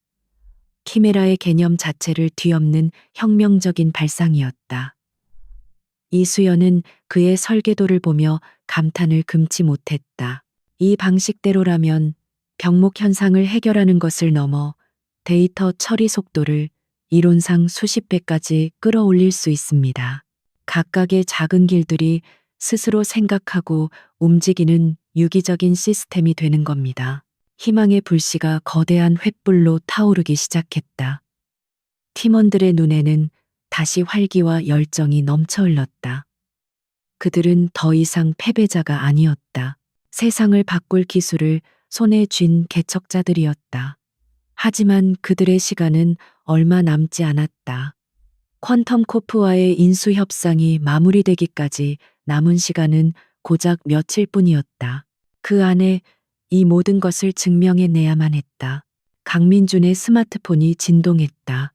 Speaker 1: 키메라의 개념 자체를 뒤엎는 혁명적인 발상이었다. 이수연은 그의 설계도를 보며 감탄을 금치 못했다. 이 방식대로라면 병목 현상을 해결하는 것을 넘어 데이터 처리 속도를 이론상 수십 배까지 끌어올릴 수 있습니다. 각각의 작은 길들이 스스로 생각하고 움직이는 유기적인 시스템이 되는 겁니다. 희망의 불씨가 거대한 횃불로 타오르기 시작했다. 팀원들의 눈에는 다시 활기와 열정이 넘쳐 흘렀다. 그들은 더 이상 패배자가 아니었다. 세상을 바꿀 기술을 손에 쥔 개척자들이었다. 하지만 그들의 시간은 얼마 남지 않았다. 퀀텀 코프와의 인수 협상이 마무리되기까지 남은 시간은 고작 며칠뿐이었다. 그 안에 이 모든 것을 증명해내야만 했다. 강민준의 스마트폰이 진동했다.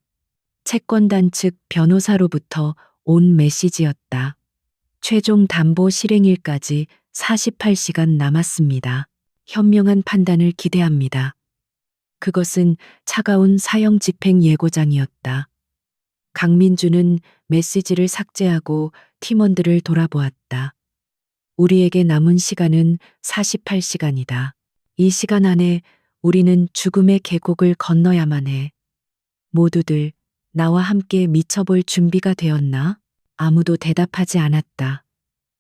Speaker 1: 채권단 측 변호사로부터 온 메시지였다. 최종 담보 실행일까지 48시간 남았습니다. 현명한 판단을 기대합니다. 그것은 차가운 사형 집행 예고장이었다. 강민주는 메시지를 삭제하고 팀원들을 돌아보았다. 우리에게 남은 시간은 48시간이다. 이 시간 안에 우리는 죽음의 계곡을 건너야만 해. 모두들 나와 함께 미쳐볼 준비가 되었나? 아무도 대답하지 않았다.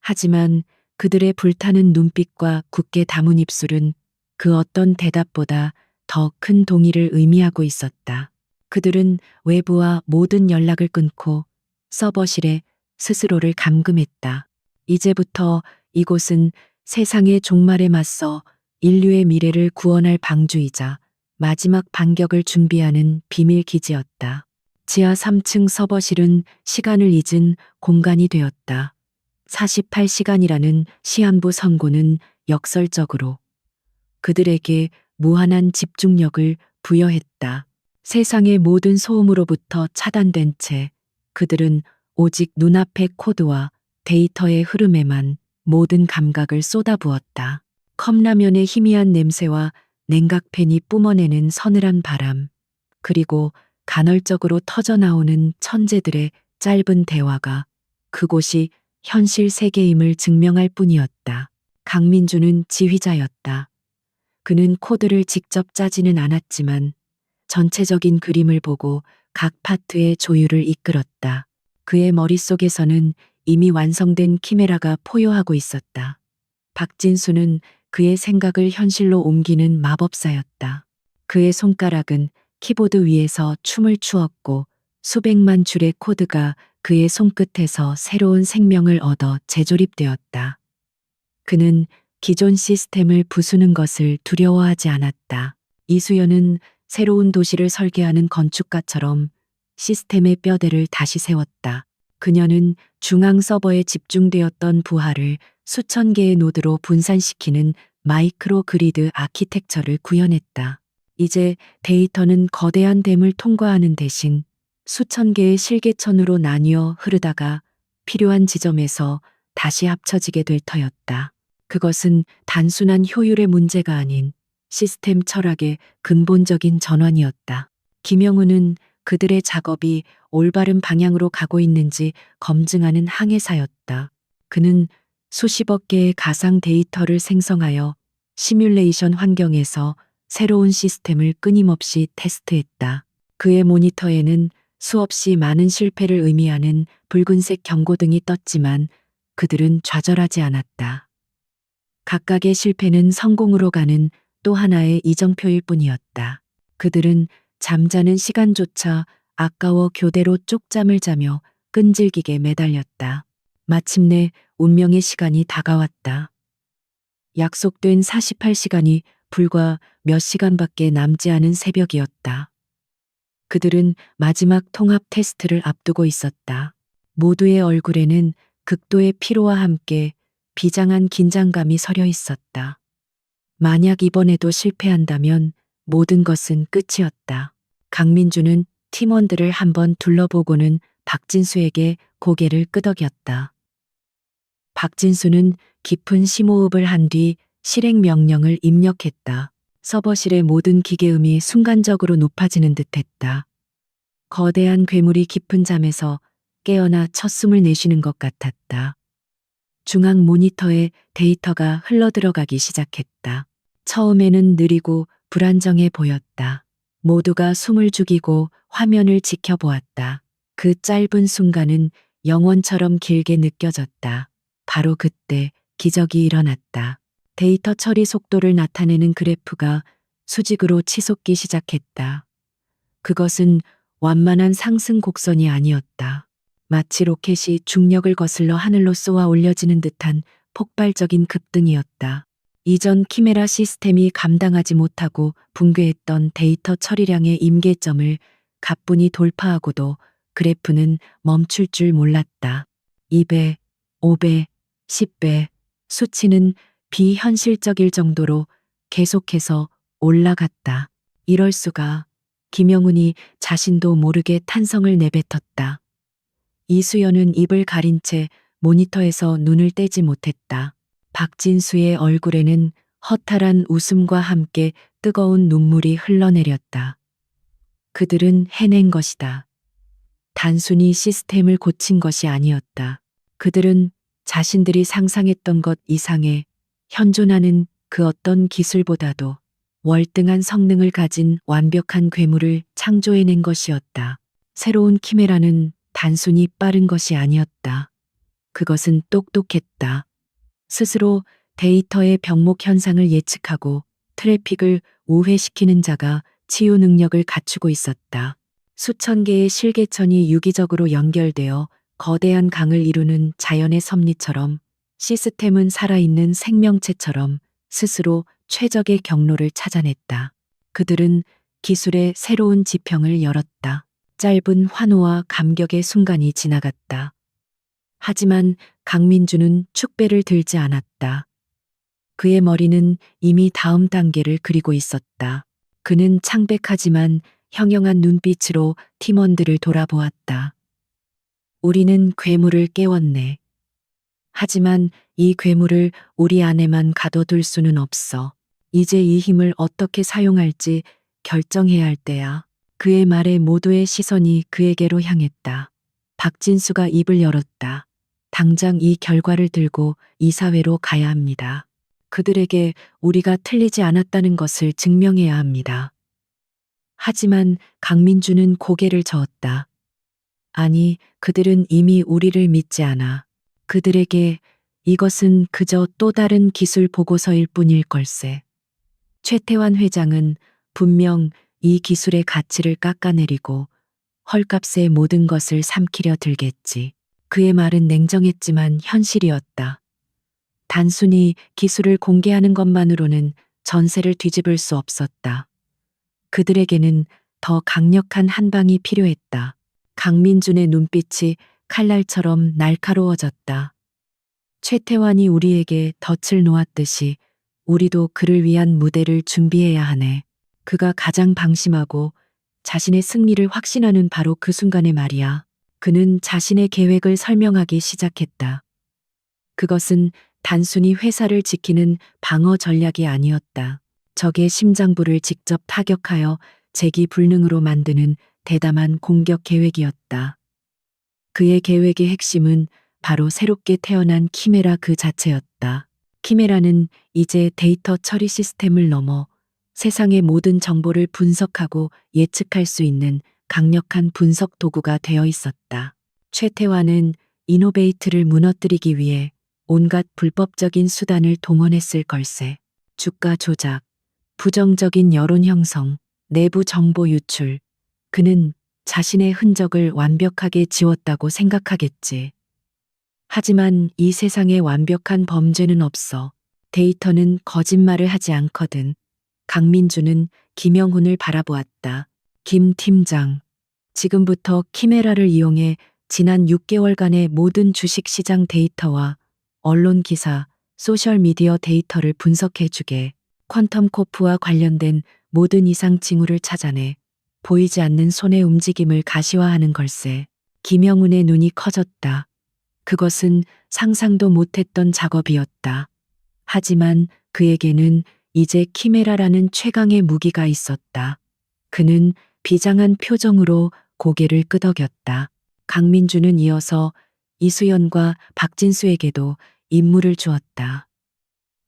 Speaker 1: 하지만 그들의 불타는 눈빛과 굳게 담은 입술은 그 어떤 대답보다 더 큰 동의를 의미하고 있었다. 그들은 외부와 모든 연락을 끊고 서버실에 스스로를 감금했다. 이제부터 이곳은 세상의 종말에 맞서 인류의 미래를 구원할 방주이자 마지막 반격을 준비하는 비밀 기지였다. 지하 3층 서버실은 시간을 잊은 공간이 되었다. 48시간이라는 시한부 선고는 역설적으로 그들에게 무한한 집중력을 부여했다. 세상의 모든 소음으로부터 차단된 채 그들은 오직 눈앞의 코드와 데이터의 흐름에만 모든 감각을 쏟아부었다. 컵라면의 희미한 냄새와 냉각팬이 뿜어내는 서늘한 바람, 그리고 간헐적으로 터져나오는 천재들의 짧은 대화가 그곳이 현실 세계임을 증명할 뿐이었다. 강민주는 지휘자였다. 그는 코드를 직접 짜지는 않았지만 전체적인 그림을 보고 각 파트의 조율을 이끌었다. 그의 머릿속에서는 이미 완성된 키메라가 포효하고 있었다. 박진수는 그의 생각을 현실로 옮기는 마법사였다. 그의 손가락은 키보드 위에서 춤을 추었고 수백만 줄의 코드가 그의 손끝에서 새로운 생명을 얻어 재조립되었다. 그는 기존 시스템을 부수는 것을 두려워하지 않았다. 이수연은 새로운 도시를 설계하는 건축가처럼 시스템의 뼈대를 다시 세웠다. 그녀는 중앙 서버에 집중되었던 부하를 수천 개의 노드로 분산시키는 마이크로 그리드 아키텍처를 구현했다. 이제 데이터는 거대한 댐을 통과하는 대신 수천 개의 실개천으로 나뉘어 흐르다가 필요한 지점에서 다시 합쳐지게 될 터였다. 그것은 단순한 효율의 문제가 아닌 시스템 철학의 근본적인 전환이었다. 김영우는 그들의 작업이 올바른 방향으로 가고 있는지 검증하는 항해사였다. 그는 수십억 개의 가상 데이터를 생성하여 시뮬레이션 환경에서 새로운 시스템을 끊임없이 테스트했다. 그의 모니터에는 수없이 많은 실패를 의미하는 붉은색 경고등이 떴지만 그들은 좌절하지 않았다. 각각의 실패는 성공으로 가는 또 하나의 이정표일 뿐이었다. 그들은 잠자는 시간조차 아까워 교대로 쪽잠을 자며 끈질기게 매달렸다. 마침내 운명의 시간이 다가왔다. 약속된 48시간이 불과 몇 시간밖에 남지 않은 새벽이었다. 그들은 마지막 통합 테스트를 앞두고 있었다. 모두의 얼굴에는 극도의 피로와 함께 비장한 긴장감이 서려 있었다. 만약 이번에도 실패한다면 모든 것은 끝이었다. 강민주는 팀원들을 한번 둘러보고는 박진수에게 고개를 끄덕였다. 박진수는 깊은 심호흡을 한 뒤 실행 명령을 입력했다. 서버실의 모든 기계음이 순간적으로 높아지는 듯했다. 거대한 괴물이 깊은 잠에서 깨어나 첫 숨을 내쉬는 것 같았다. 중앙 모니터에 데이터가 흘러들어가기 시작했다. 처음에는 느리고 불안정해 보였다. 모두가 숨을 죽이고 화면을 지켜보았다. 그 짧은 순간은 영원처럼 길게 느껴졌다. 바로 그때 기적이 일어났다. 데이터 처리 속도를 나타내는 그래프가 수직으로 치솟기 시작했다. 그것은 완만한 상승 곡선이 아니었다. 마치 로켓이 중력을 거슬러 하늘로 쏘아 올려지는 듯한 폭발적인 급등이었다. 이전 키메라 시스템이 감당하지 못하고 붕괴했던 데이터 처리량의 임계점을 가뿐히 돌파하고도 그래프는 멈출 줄 몰랐다. 2배, 5배, 10배, 수치는 비현실적일 정도로 계속해서 올라갔다. 이럴 수가. 김영훈이 자신도 모르게 탄성을 내뱉었다. 이수연은 입을 가린 채 모니터에서 눈을 떼지 못했다. 박진수의 얼굴에는 허탈한 웃음과 함께 뜨거운 눈물이 흘러내렸다. 그들은 해낸 것이다. 단순히 시스템을 고친 것이 아니었다. 그들은 자신들이 상상했던 것 이상의 현존하는 그 어떤 기술보다도 월등한 성능을 가진 완벽한 괴물을 창조해낸 것이었다. 새로운 키메라는 단순히 빠른 것이 아니었다. 그것은 똑똑했다. 스스로 데이터의 병목 현상을 예측하고 트래픽을 우회시키는 자가 치유 능력을 갖추고 있었다. 수천 개의 실개천이 유기적으로 연결되어 거대한 강을 이루는 자연의 섭리처럼 시스템은 살아있는 생명체처럼 스스로 최적의 경로를 찾아냈다. 그들은 기술의 새로운 지평을 열었다. 짧은 환호와 감격의 순간이 지나갔다. 하지만 강민주는 축배를 들지 않았다. 그의 머리는 이미 다음 단계를 그리고 있었다. 그는 창백하지만 형형한 눈빛으로 팀원들을 돌아보았다. 우리는 괴물을 깨웠네. 하지만 이 괴물을 우리 안에만 가둬둘 수는 없어. 이제 이 힘을 어떻게 사용할지 결정해야 할 때야. 그의 말에 모두의 시선이 그에게로 향했다. 박진수가 입을 열었다. 당장 이 결과를 들고 이사회로 가야 합니다. 그들에게 우리가 틀리지 않았다는 것을 증명해야 합니다. 하지만 강민주는 고개를 저었다. 아니, 그들은 이미 우리를 믿지 않아. 그들에게 이것은 그저 또 다른 기술 보고서일 뿐일 걸세. 최태환 회장은 분명 이 기술의 가치를 깎아내리고 헐값에 모든 것을 삼키려 들겠지. 그의 말은 냉정했지만 현실이었다. 단순히 기술을 공개하는 것만으로는 전세를 뒤집을 수 없었다. 그들에게는 더 강력한 한방이 필요했다. 강민준의 눈빛이 칼날처럼 날카로워졌다. 최태환이 우리에게 덫을 놓았듯이 우리도 그를 위한 무대를 준비해야 하네. 그가 가장 방심하고 자신의 승리를 확신하는 바로 그 순간의 말이야. 그는 자신의 계획을 설명하기 시작했다. 그것은 단순히 회사를 지키는 방어 전략이 아니었다. 적의 심장부를 직접 타격하여 재기불능으로 만드는 대담한 공격 계획이었다. 그의 계획의 핵심은 바로 새롭게 태어난 키메라 그 자체였다. 키메라는 이제 데이터 처리 시스템을 넘어 세상의 모든 정보를 분석하고 예측할 수 있는 강력한 분석 도구가 되어 있었다. 최태환은 이노베이트를 무너뜨리기 위해 온갖 불법적인 수단을 동원했을 걸세. 주가 조작, 부정적인 여론 형성, 내부 정보 유출. 그는 자신의 흔적을 완벽하게 지웠다고 생각하겠지. 하지만 이 세상에 완벽한 범죄는 없어. 데이터는 거짓말을 하지 않거든. 강민주는 김영훈을 바라보았다. 김 팀장, 지금부터 키메라를 이용해 지난 6개월간의 모든 주식시장 데이터와 언론 기사, 소셜미디어 데이터를 분석해 주게. 퀀텀코프와 관련된 모든 이상 징후를 찾아내 보이지 않는 손의 움직임을 가시화하는 걸세. 김영훈의 눈이 커졌다. 그것은 상상도 못했던 작업이었다. 하지만 그에게는 이제 키메라라는 최강의 무기가 있었다. 그는 비장한 표정으로 고개를 끄덕였다. 강민주는 이어서 이수연과 박진수에게도 임무를 주었다.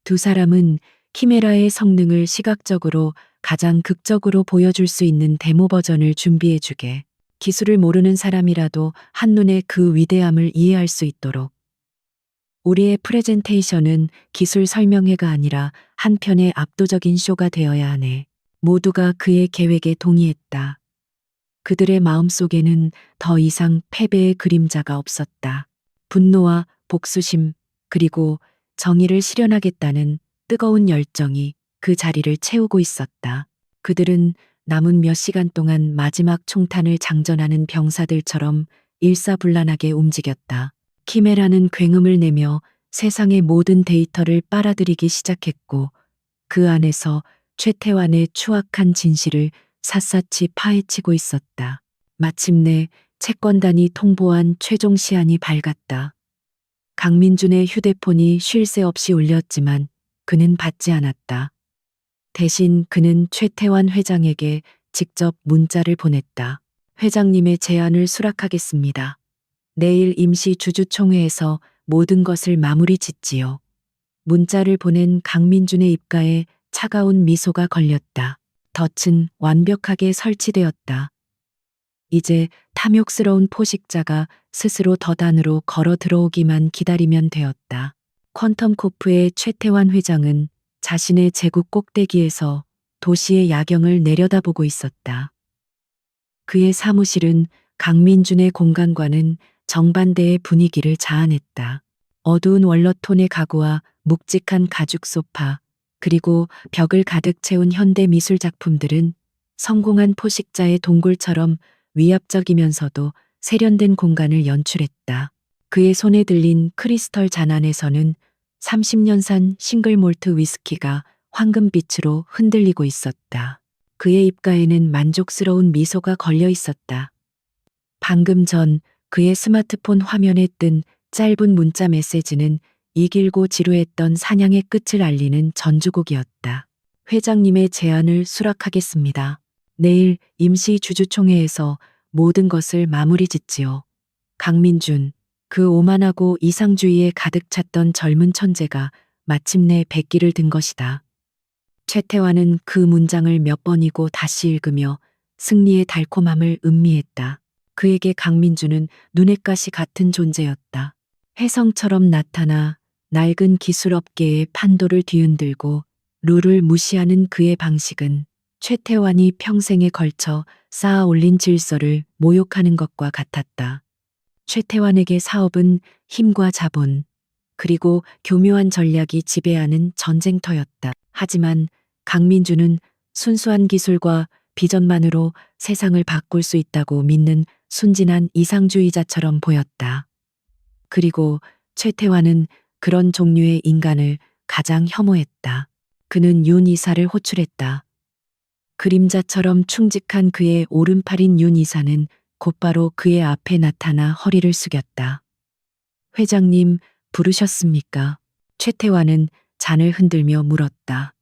Speaker 1: 두 사람은 키메라의 성능을 시각적으로 가장 극적으로 보여줄 수 있는 데모 버전을 준비해주게. 기술을 모르는 사람이라도 한눈에 그 위대함을 이해할 수 있도록. 우리의 프레젠테이션은 기술 설명회가 아니라 한 편의 압도적인 쇼가 되어야 하네. 모두가 그의 계획에 동의했다. 그들의 마음속에는 더 이상 패배의 그림자가 없었다. 분노와 복수심, 그리고 정의를 실현하겠다는 뜨거운 열정이 그 자리를 채우고 있었다. 그들은 남은 몇 시간 동안 마지막 총탄을 장전하는 병사들처럼 일사불란하게 움직였다. 키메라는 굉음을 내며 세상의 모든 데이터를 빨아들이기 시작했고 그 안에서 최태환의 추악한 진실을 샅샅이 파헤치고 있었다. 마침내 채권단이 통보한 최종 시한이 밝았다. 강민준의 휴대폰이 쉴 새 없이 울렸지만 그는 받지 않았다. 대신 그는 최태환 회장에게 직접 문자를 보냈다. 회장님의 제안을 수락하겠습니다. 내일 임시 주주총회에서 모든 것을 마무리 짓지요. 문자를 보낸 강민준의 입가에 차가운 미소가 걸렸다. 덫은 완벽하게 설치되었다. 이제 탐욕스러운 포식자가 스스로 덫 안으로 걸어 들어오기만 기다리면 되었다. 퀀텀코프의 최태환 회장은 자신의 제국 꼭대기에서 도시의 야경을 내려다보고 있었다. 그의 사무실은 강민준의 공간과는 정반대의 분위기를 자아냈다. 어두운 원로톤의 가구와 묵직한 가죽 소파, 그리고 벽을 가득 채운 현대 미술 작품들은 성공한 포식자의 동굴처럼 위압적이면서도 세련된 공간을 연출했다. 그의 손에 들린 크리스털 잔 안에서는 30년산 싱글 몰트 위스키가 황금빛으로 흔들리고 있었다. 그의 입가에는 만족스러운 미소가 걸려 있었다. 방금 전 그의 스마트폰 화면에 뜬 짧은 문자 메시지는 이 길고 지루했던 사냥의 끝을 알리는 전주곡이었다. 회장님의 제안을 수락하겠습니다. 내일 임시 주주총회에서 모든 것을 마무리 짓지요. 강민준, 그 오만하고 이상주의에 가득 찼던 젊은 천재가 마침내 백기를 든 것이다. 최태환은 그 문장을 몇 번이고 다시 읽으며 승리의 달콤함을 음미했다. 그에게 강민주는 눈엣 가시 같은 존재였다. 혜성처럼 나타나 낡은 기술업계의 판도를 뒤흔들고 룰을 무시하는 그의 방식은 최태환이 평생에 걸쳐 쌓아 올린 질서를 모욕하는 것과 같았다. 최태환에게 사업은 힘과 자본, 그리고 교묘한 전략이 지배하는 전쟁터였다. 하지만 강민주는 순수한 기술과 비전만으로 세상을 바꿀 수 있다고 믿는 순진한 이상주의자처럼 보였다. 그리고 최태환은 그런 종류의 인간을 가장 혐오했다. 그는 윤 이사를 호출했다. 그림자처럼 충직한 그의 오른팔인 윤 이사는 곧바로 그의 앞에 나타나 허리를 숙였다. 회장님, 부르셨습니까? 최태환은 잔을 흔들며 물었다.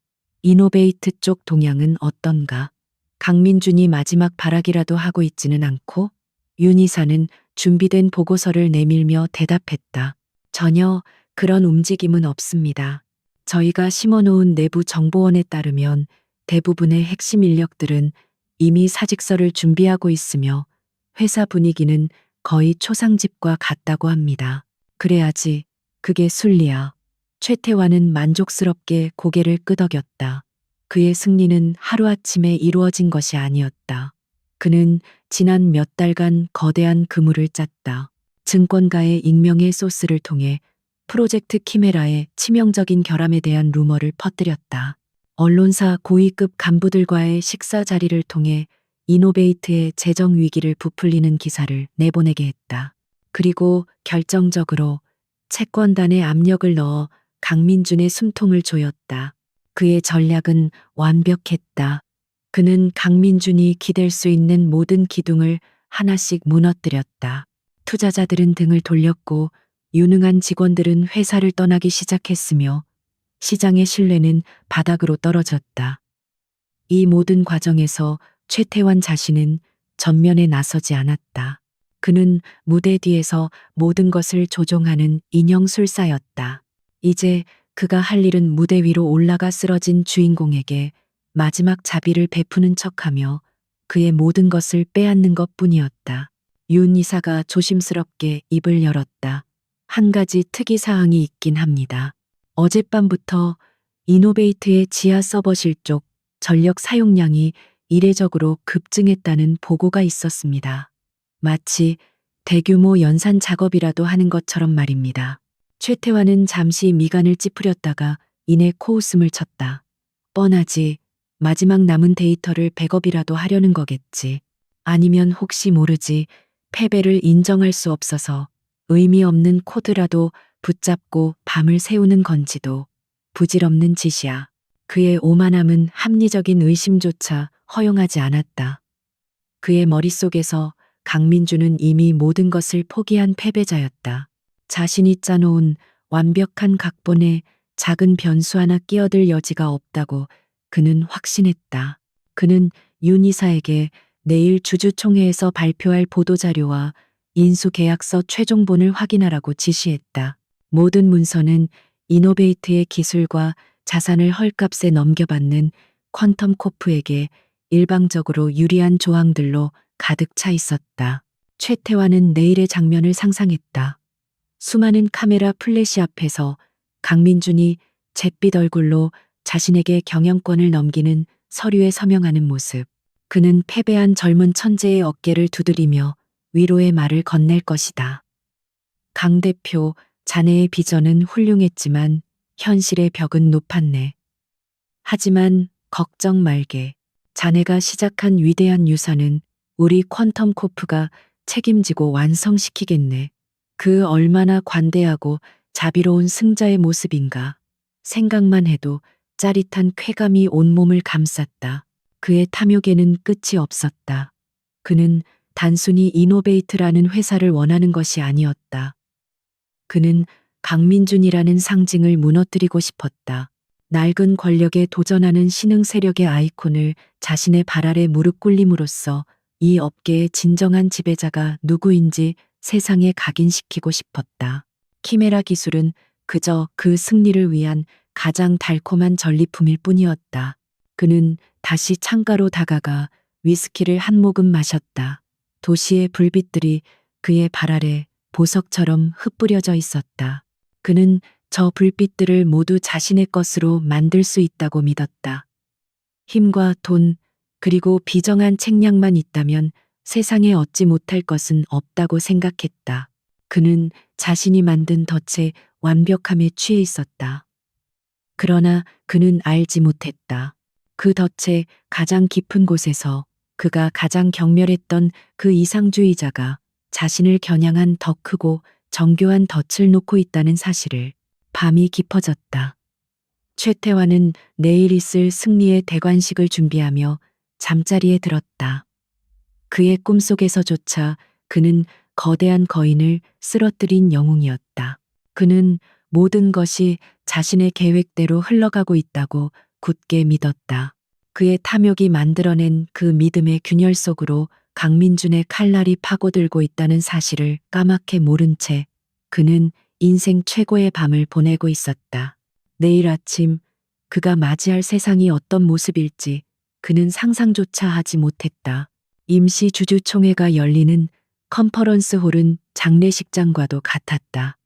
Speaker 1: 이노베이트 쪽 동향은 어떤가? 강민준이 마지막 발악이라도 하고 있지는 않고? 윤 이사는 준비된 보고서를 내밀며 대답했다. 전혀 그런 움직임은 없습니다. 저희가 심어놓은 내부 정보원에 따르면 대부분의 핵심 인력들은 이미 사직서를 준비하고 있으며 회사 분위기는 거의 초상집과 같다고 합니다. 그래야지 그게 순리야. 최태환은 만족스럽게 고개를 끄덕였다. 그의 승리는 하루아침에 이루어진 것이 아니었다. 그는 지난 몇 달간 거대한 그물을 짰다. 증권가의 익명의 소스를 통해 프로젝트 키메라의 치명적인 결함에 대한 루머를 퍼뜨렸다. 언론사 고위급 간부들과의 식사 자리를 통해 이노베이트의 재정 위기를 부풀리는 기사를 내보내게 했다. 그리고 결정적으로 채권단에 압력을 넣어 강민준의 숨통을 조였다. 그의 전략은 완벽했다. 그는 강민준이 기댈 수 있는 모든 기둥을 하나씩 무너뜨렸다. 투자자들은 등을 돌렸고 유능한 직원들은 회사를 떠나기 시작했으며 시장의 신뢰는 바닥으로 떨어졌다. 이 모든 과정에서 최태환 자신은 전면에 나서지 않았다. 그는 무대 뒤에서 모든 것을 조종하는 인형술사였다. 이제 그가 할 일은 무대 위로 올라가 쓰러진 주인공에게 마지막 자비를 베푸는 척하며 그의 모든 것을 빼앗는 것뿐이었다. 윤 이사가 조심스럽게 입을 열었다. 한 가지 특이사항이 있긴 합니다. 어젯밤부터 이노베이트의 지하 서버실 쪽 전력 사용량이 이례적으로 급증했다는 보고가 있었습니다. 마치 대규모 연산 작업이라도 하는 것처럼 말입니다. 최태환은 잠시 미간을 찌푸렸다가 이내 코웃음을 쳤다. 뻔하지. 마지막 남은 데이터를 백업이라도 하려는 거겠지. 아니면 혹시 모르지. 패배를 인정할 수 없어서 의미 없는 코드라도 붙잡고 밤을 새우는 건지도 부질없는 짓이야. 그의 오만함은 합리적인 의심조차 허용하지 않았다. 그의 머릿속에서 강민주는 이미 모든 것을 포기한 패배자였다. 자신이 짜놓은 완벽한 각본에 작은 변수 하나 끼어들 여지가 없다고 그는 확신했다. 그는 윤 이사에게 내일 주주총회에서 발표할 보도자료와 인수계약서 최종본을 확인하라고 지시했다. 모든 문서는 이노베이트의 기술과 자산을 헐값에 넘겨받는 퀀텀코프에게 일방적으로 유리한 조항들로 가득 차 있었다. 최태환은 내일의 장면을 상상했다. 수많은 카메라 플래시 앞에서 강민준이 잿빛 얼굴로 자신에게 경영권을 넘기는 서류에 서명하는 모습. 그는 패배한 젊은 천재의 어깨를 두드리며 위로의 말을 건넬 것이다. 강 대표, 자네의 비전은 훌륭했지만 현실의 벽은 높았네. 하지만 걱정 말게. 자네가 시작한 위대한 유산은 우리 퀀텀 코프가 책임지고 완성시키겠네. 그 얼마나 관대하고 자비로운 승자의 모습인가. 생각만 해도 짜릿한 쾌감이 온몸을 감쌌다. 그의 탐욕에는 끝이 없었다. 그는 단순히 이노베이트라는 회사를 원하는 것이 아니었다. 그는 강민준이라는 상징을 무너뜨리고 싶었다. 낡은 권력에 도전하는 신흥 세력의 아이콘을 자신의 발 아래 무릎 꿇림으로써 이 업계의 진정한 지배자가 누구인지 세상에 각인시키고 싶었다. 키메라 기술은 그저 그 승리를 위한 가장 달콤한 전리품일 뿐이었다. 그는 다시 창가로 다가가 위스키를 한 모금 마셨다. 도시의 불빛들이 그의 발 아래 보석처럼 흩뿌려져 있었다. 그는 저 불빛들을 모두 자신의 것으로 만들 수 있다고 믿었다. 힘과 돈, 그리고 비정한 책량만 있다면 세상에 얻지 못할 것은 없다고 생각했다. 그는 자신이 만든 덫의 완벽함에 취해 있었다. 그러나 그는 알지 못했다. 그 덫의 가장 깊은 곳에서 그가 가장 경멸했던 그 이상주의자가 자신을 겨냥한 더 크고 정교한 덫을 놓고 있다는 사실을. 밤이 깊어졌다. 최태환은 내일 있을 승리의 대관식을 준비하며 잠자리에 들었다. 그의 꿈속에서조차 그는 거대한 거인을 쓰러뜨린 영웅이었다. 그는 모든 것이 자신의 계획대로 흘러가고 있다고 굳게 믿었다. 그의 탐욕이 만들어낸 그 믿음의 균열 속으로 강민준의 칼날이 파고들고 있다는 사실을 까맣게 모른 채 그는 인생 최고의 밤을 보내고 있었다. 내일 아침 그가 맞이할 세상이 어떤 모습일지 그는 상상조차 하지 못했다. 임시 주주총회가 열리는 컨퍼런스 홀은 장례식장과도 같았다.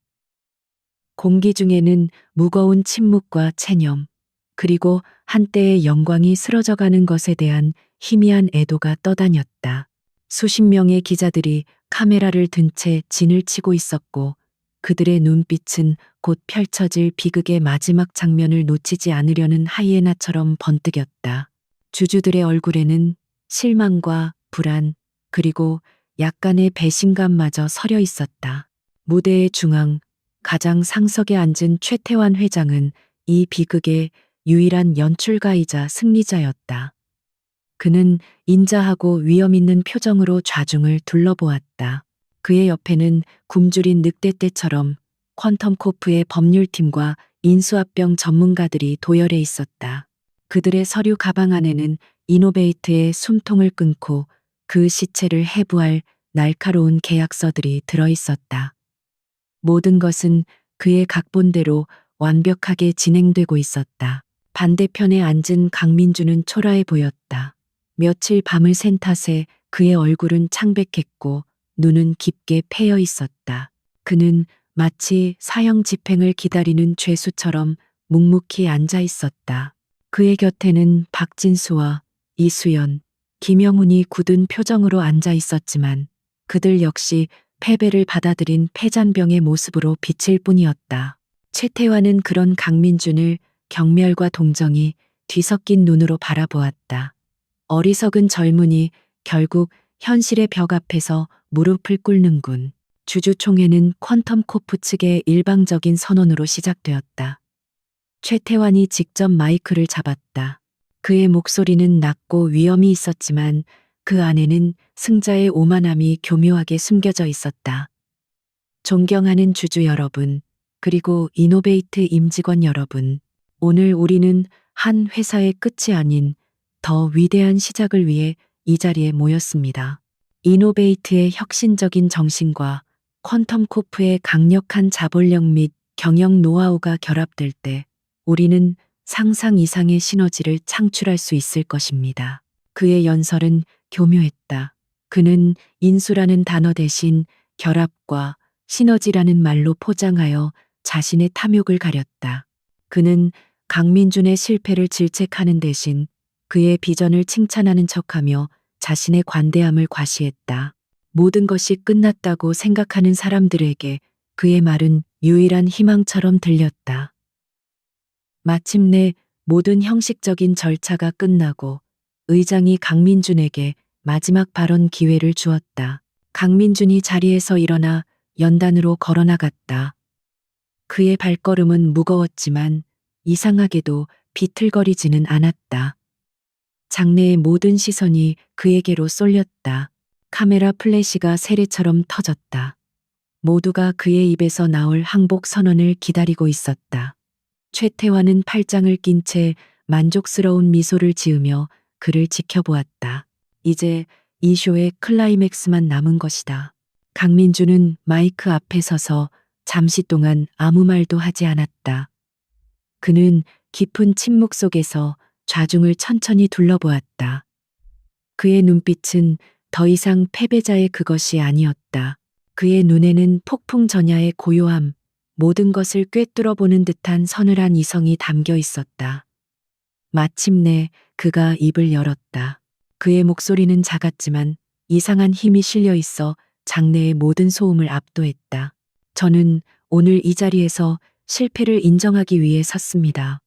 Speaker 1: 공기 중에는 무거운 침묵과 체념, 그리고 한때의 영광이 쓰러져가는 것에 대한 희미한 애도가 떠다녔다. 수십 명의 기자들이 카메라를 든 채 진을 치고 있었고 그들의 눈빛은 곧 펼쳐질 비극의 마지막 장면을 놓치지 않으려는 하이에나처럼 번뜩였다. 주주들의 얼굴에는 실망과 불안, 그리고 약간의 배신감마저 서려 있었다. 무대의 중앙, 가장 상석에 앉은 최태환 회장은 이 비극의 유일한 연출가이자 승리자였다. 그는 인자하고 위험 있는 표정으로 좌중을 둘러보았다. 그의 옆에는 굶주린 늑대떼처럼 퀀텀코프의 법률팀과 인수합병 전문가들이 도열해 있었다. 그들의 서류 가방 안에는 이노베이트의 숨통을 끊고 그 시체를 해부할 날카로운 계약서들이 들어 있었다. 모든 것은 그의 각본대로 완벽하게 진행되고 있었다. 반대편에 앉은 강민주는 초라해 보였다. 며칠 밤을 샌 탓에 그의 얼굴은 창백했고 눈은 깊게 패여 있었다. 그는 마치 사형 집행을 기다리는 죄수처럼 묵묵히 앉아 있었다. 그의 곁에는 박진수와 이수연, 김영훈이 굳은 표정으로 앉아 있었지만 그들 역시 패배를 받아들인 패잔병의 모습으로 비칠 뿐이었다. 최태환은 그런 강민준을 경멸과 동정이 뒤섞인 눈으로 바라보았다. 어리석은 젊은이 결국 현실의 벽 앞에서 무릎을 꿇는군. 주주총회는 퀀텀코프 측의 일방적인 선언으로 시작되었다. 최태환이 직접 마이크를 잡았다. 그의 목소리는 낮고 위엄이 있었지만 그 안에는 승자의 오만함이 교묘하게 숨겨져 있었다. 존경하는 주주 여러분, 그리고 이노베이트 임직원 여러분, 오늘 우리는 한 회사의 끝이 아닌 더 위대한 시작을 위해 이 자리에 모였습니다. 이노베이트의 혁신적인 정신과 퀀텀코프의 강력한 자본력 및 경영 노하우가 결합될 때 우리는 상상 이상의 시너지를 창출할 수 있을 것입니다. 그의 연설은 교묘했다. 그는 인수라는 단어 대신 결합과 시너지라는 말로 포장하여 자신의 탐욕을 가렸다. 그는 강민준의 실패를 질책하는 대신 그의 비전을 칭찬하는 척하며 자신의 관대함을 과시했다. 모든 것이 끝났다고 생각하는 사람들에게 그의 말은 유일한 희망처럼 들렸다. 마침내 모든 형식적인 절차가 끝나고 의장이 강민준에게 마지막 발언 기회를 주었다. 강민준이 자리에서 일어나 연단으로 걸어나갔다. 그의 발걸음은 무거웠지만 이상하게도 비틀거리지는 않았다. 장내의 모든 시선이 그에게로 쏠렸다. 카메라 플래시가 세례처럼 터졌다. 모두가 그의 입에서 나올 항복 선언을 기다리고 있었다. 최태환은 팔짱을 낀 채 만족스러운 미소를 지으며 그를 지켜보았다. 이제 이 쇼의 클라이맥스만 남은 것이다. 강민주는 마이크 앞에 서서 잠시 동안 아무 말도 하지 않았다. 그는 깊은 침묵 속에서 좌중을 천천히 둘러보았다. 그의 눈빛은 더 이상 패배자의 그것이 아니었다. 그의 눈에는 폭풍 전야의 고요함, 모든 것을 꿰뚫어 보는 듯한 서늘한 이성이 담겨 있었다. 마침내 그가 입을 열었다. 그의 목소리는 작았지만 이상한 힘이 실려 있어 장내의 모든 소음을 압도했다. 저는 오늘 이 자리에서 실패를 인정하기 위해 섰습니다.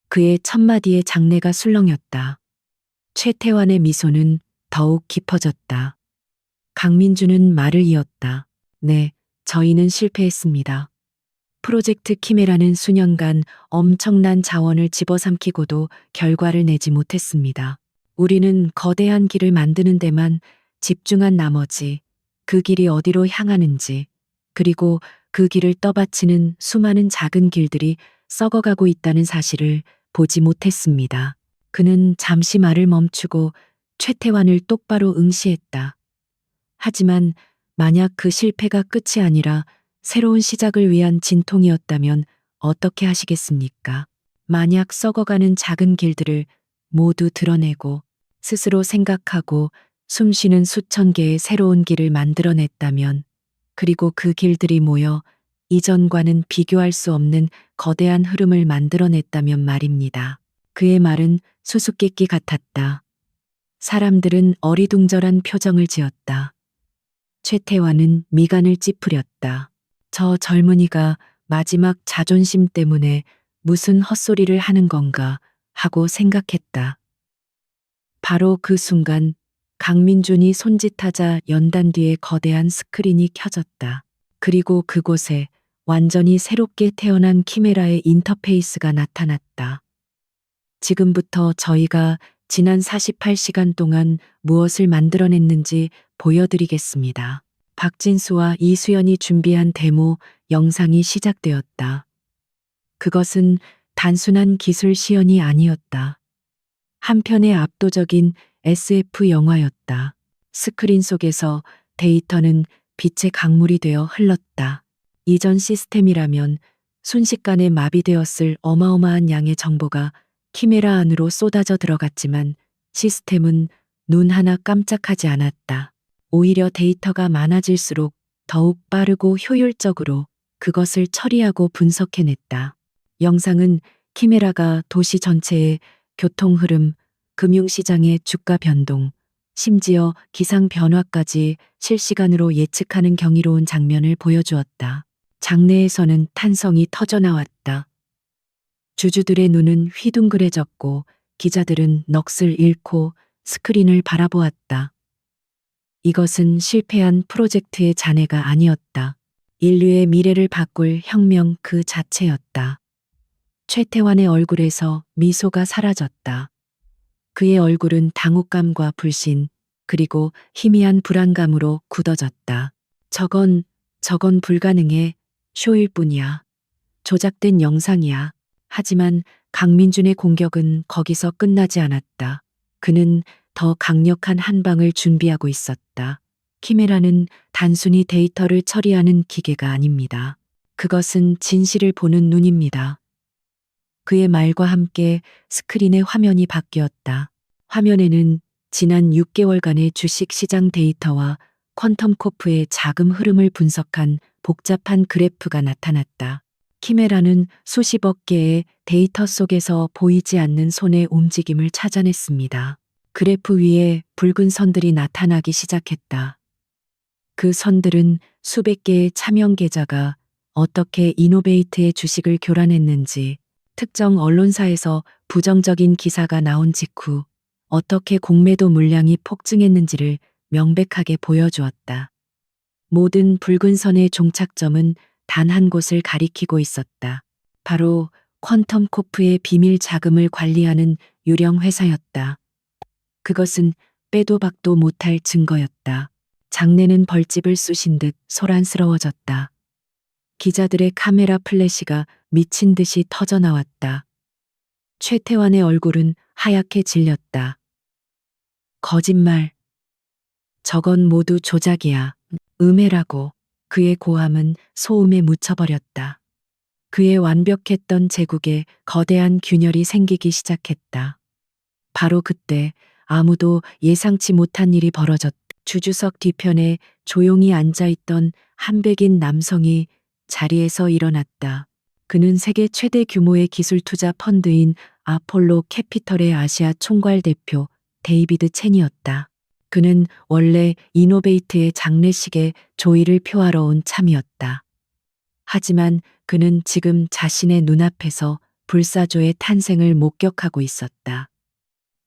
Speaker 1: 그의 첫마디에 장내가 술렁였다. 최태환의 미소는 더욱 깊어졌다. 강민주는 말을 이었다. 네, 저희는 실패했습니다. 프로젝트 키메라는 수년간 엄청난 자원을 집어삼키고도 결과를 내지 못했습니다. 우리는 거대한 길을 만드는 데만 집중한 나머지 그 길이 어디로 향하는지, 그리고 그 길을 떠받치는 수많은 작은 길들이 썩어가고 있다는 사실을 보지 못했습니다. 그는 잠시 말을 멈추고 최태환을 똑바로 응시했다. 하지만 만약 그 실패가 끝이 아니라 새로운 시작을 위한 진통이었다면 어떻게 하시겠습니까? 만약 썩어가는 작은 길들을 모두 드러내고 스스로 생각하고 숨쉬는 수천 개의 새로운 길을 만들어냈다면, 그리고 그 길들이 모여 이전과는 비교할 수 없는 거대한 흐름을 만들어냈다면 말입니다. 그의 말은 수수께끼 같았다. 사람들은 어리둥절한 표정을 지었다. 최태환은 미간을 찌푸렸다. 저 젊은이가 마지막 자존심 때문에 무슨 헛소리를 하는 건가 하고 생각했다. 바로 그 순간 강민준이 손짓하자 연단 뒤에 거대한 스크린이 켜졌다. 그리고 그곳에 완전히 새롭게 태어난 키메라의 인터페이스가 나타났다. 지금부터 저희가 지난 48시간 동안 무엇을 만들어냈는지 보여드리겠습니다. 박진수와 이수연이 준비한 데모 영상이 시작되었다. 그것은 단순한 기술 시연이 아니었다. 한편의 압도적인 SF 영화였다. 스크린 속에서 데이터는 빛의 강물이 되어 흘렀다. 이전 시스템이라면 순식간에 마비되었을 어마어마한 양의 정보가 키메라 안으로 쏟아져 들어갔지만 시스템은 눈 하나 깜짝하지 않았다. 오히려 데이터가 많아질수록 더욱 빠르고 효율적으로 그것을 처리하고 분석해냈다. 영상은 키메라가 도시 전체의 교통 흐름, 금융시장의 주가 변동, 심지어 기상 변화까지 실시간으로 예측하는 경이로운 장면을 보여주었다. 장내에서는 탄성이 터져나왔다. 주주들의 눈은 휘둥그레졌고 기자들은 넋을 잃고 스크린을 바라보았다. 이것은 실패한 프로젝트의 잔해가 아니었다. 인류의 미래를 바꿀 혁명 그 자체였다. 최태환의 얼굴에서 미소가 사라졌다. 그의 얼굴은 당혹감과 불신, 그리고 희미한 불안감으로 굳어졌다. 저건 불가능해. 쇼일 뿐이야. 조작된 영상이야. 하지만 강민준의 공격은 거기서 끝나지 않았다. 그는 더 강력한 한 방을 준비하고 있었다. 키메라는 단순히 데이터를 처리하는 기계가 아닙니다. 그것은 진실을 보는 눈입니다. 그의 말과 함께 스크린의 화면이 바뀌었다. 화면에는 지난 6개월간의 주식시장 데이터와 퀀텀코프의 자금 흐름을 분석한 복잡한 그래프가 나타났다. 키메라는 수십억 개의 데이터 속에서 보이지 않는 손의 움직임을 찾아냈습니다. 그래프 위에 붉은 선들이 나타나기 시작했다. 그 선들은 수백 개의 차명 계좌가 어떻게 이노베이트의 주식을 교란했는지, 특정 언론사에서 부정적인 기사가 나온 직후 어떻게 공매도 물량이 폭증했는지를 명백하게 보여주었다. 모든 붉은 선의 종착점은 단 한 곳을 가리키고 있었다. 바로 퀀텀코프의 비밀 자금을 관리하는 유령 회사였다. 그것은 빼도 박도 못할 증거였다. 장내는 벌집을 쑤신 듯 소란스러워졌다. 기자들의 카메라 플래시가 미친 듯이 터져나왔다. 최태환의 얼굴은 하얗게 질렸다. 거짓말. 저건 모두 조작이야. 음해라고. 그의 고함은 소음에 묻혀버렸다. 그의 완벽했던 제국에 거대한 균열이 생기기 시작했다. 바로 그때 아무도 예상치 못한 일이 벌어졌다. 주주석 뒤편에 조용히 앉아있던 한백인 남성이 자리에서 일어났다. 그는 세계 최대 규모의 기술 투자 펀드인 아폴로 캐피털의 아시아 총괄 대표 데이비드 첸이었다. 그는 원래 이노베이트의 장례식에 조의를 표하러 온 참이었다. 하지만 그는 지금 자신의 눈앞에서 불사조의 탄생을 목격하고 있었다.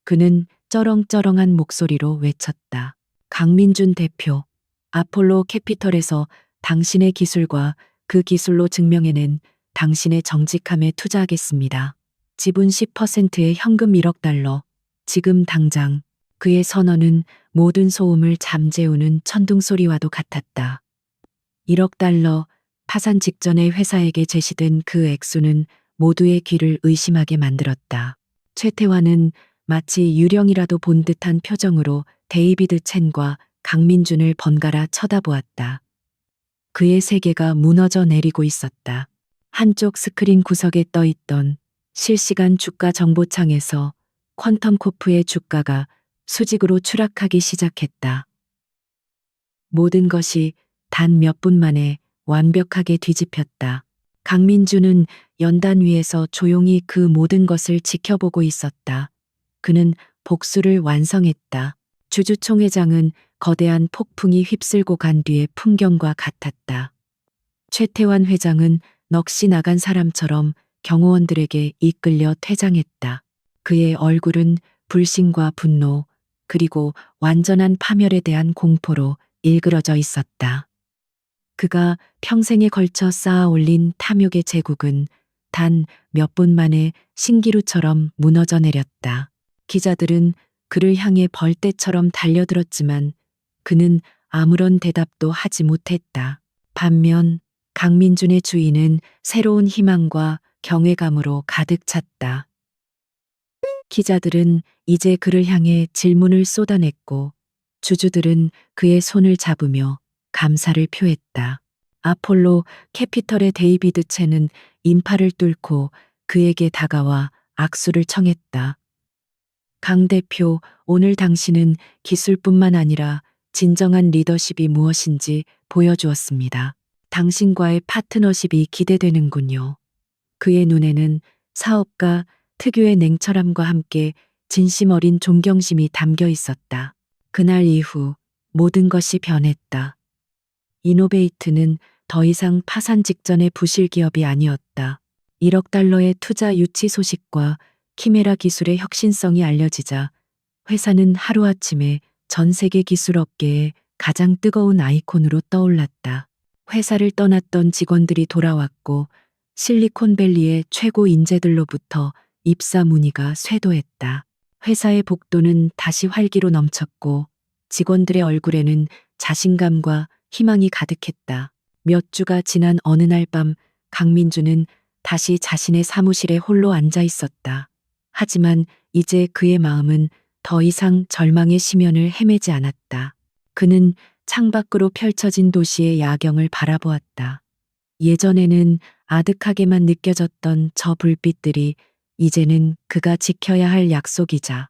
Speaker 1: 그는 쩌렁쩌렁한 목소리로 외쳤다. 강민준 대표, 아폴로 캐피털에서 당신의 기술과 그 기술로 증명해낸 당신의 정직함에 투자하겠습니다. 지분 10%의 현금 1억 달러, 지금 당장. 그의 선언은 모든 소음을 잠재우는 천둥소리와도 같았다. 1억 달러, 파산 직전에 회사에게 제시된 그 액수는 모두의 귀를 의심하게 만들었다. 최태환은 마치 유령이라도 본 듯한 표정으로 데이비드 첸과 강민준을 번갈아 쳐다보았다. 그의 세계가 무너져 내리고 있었다. 한쪽 스크린 구석에 떠있던 실시간 주가 정보창에서 퀀텀코프의 주가가 수직으로 추락하기 시작했다. 모든 것이 단 몇 분 만에 완벽하게 뒤집혔다. 강민주는 연단 위에서 조용히 그 모든 것을 지켜보고 있었다. 그는 복수를 완성했다. 주주총회장은 거대한 폭풍이 휩쓸고 간 뒤의 풍경과 같았다. 최태환 회장은 넋이 나간 사람처럼 경호원들에게 이끌려 퇴장했다. 그의 얼굴은 불신과 분노, 그리고 완전한 파멸에 대한 공포로 일그러져 있었다. 그가 평생에 걸쳐 쌓아 올린 탐욕의 제국은 단 몇 분 만에 신기루처럼 무너져 내렸다. 기자들은 그를 향해 벌떼처럼 달려들었지만 그는 아무런 대답도 하지 못했다. 반면 강민준의 주위는 새로운 희망과 경외감으로 가득 찼다. 기자들은 이제 그를 향해 질문을 쏟아냈고 주주들은 그의 손을 잡으며 감사를 표했다. 아폴로 캐피털의 데이비드 첸은 인파를 뚫고 그에게 다가와 악수를 청했다. 강 대표, 오늘 당신은 기술뿐만 아니라 진정한 리더십이 무엇인지 보여주었습니다. 당신과의 파트너십이 기대되는군요. 그의 눈에는 사업가 특유의 냉철함과 함께 진심 어린 존경심이 담겨 있었다. 그날 이후 모든 것이 변했다. 이노베이트는 더 이상 파산 직전의 부실 기업이 아니었다. 1억 달러의 투자 유치 소식과 키메라 기술의 혁신성이 알려지자 회사는 하루아침에 전 세계 기술 업계의 가장 뜨거운 아이콘으로 떠올랐다. 회사를 떠났던 직원들이 돌아왔고 실리콘밸리의 최고 인재들로부터 입사 문의가 쇄도했다. 회사의 복도는 다시 활기로 넘쳤고 직원들의 얼굴에는 자신감과 희망이 가득했다. 몇 주가 지난 어느 날 밤 강민주는 다시 자신의 사무실에 홀로 앉아 있었다. 하지만 이제 그의 마음은 더 이상 절망의 심연을 헤매지 않았다. 그는 창밖으로 펼쳐진 도시의 야경을 바라보았다. 예전에는 아득하게만 느껴졌던 저 불빛들이 이제는 그가 지켜야 할 약속이자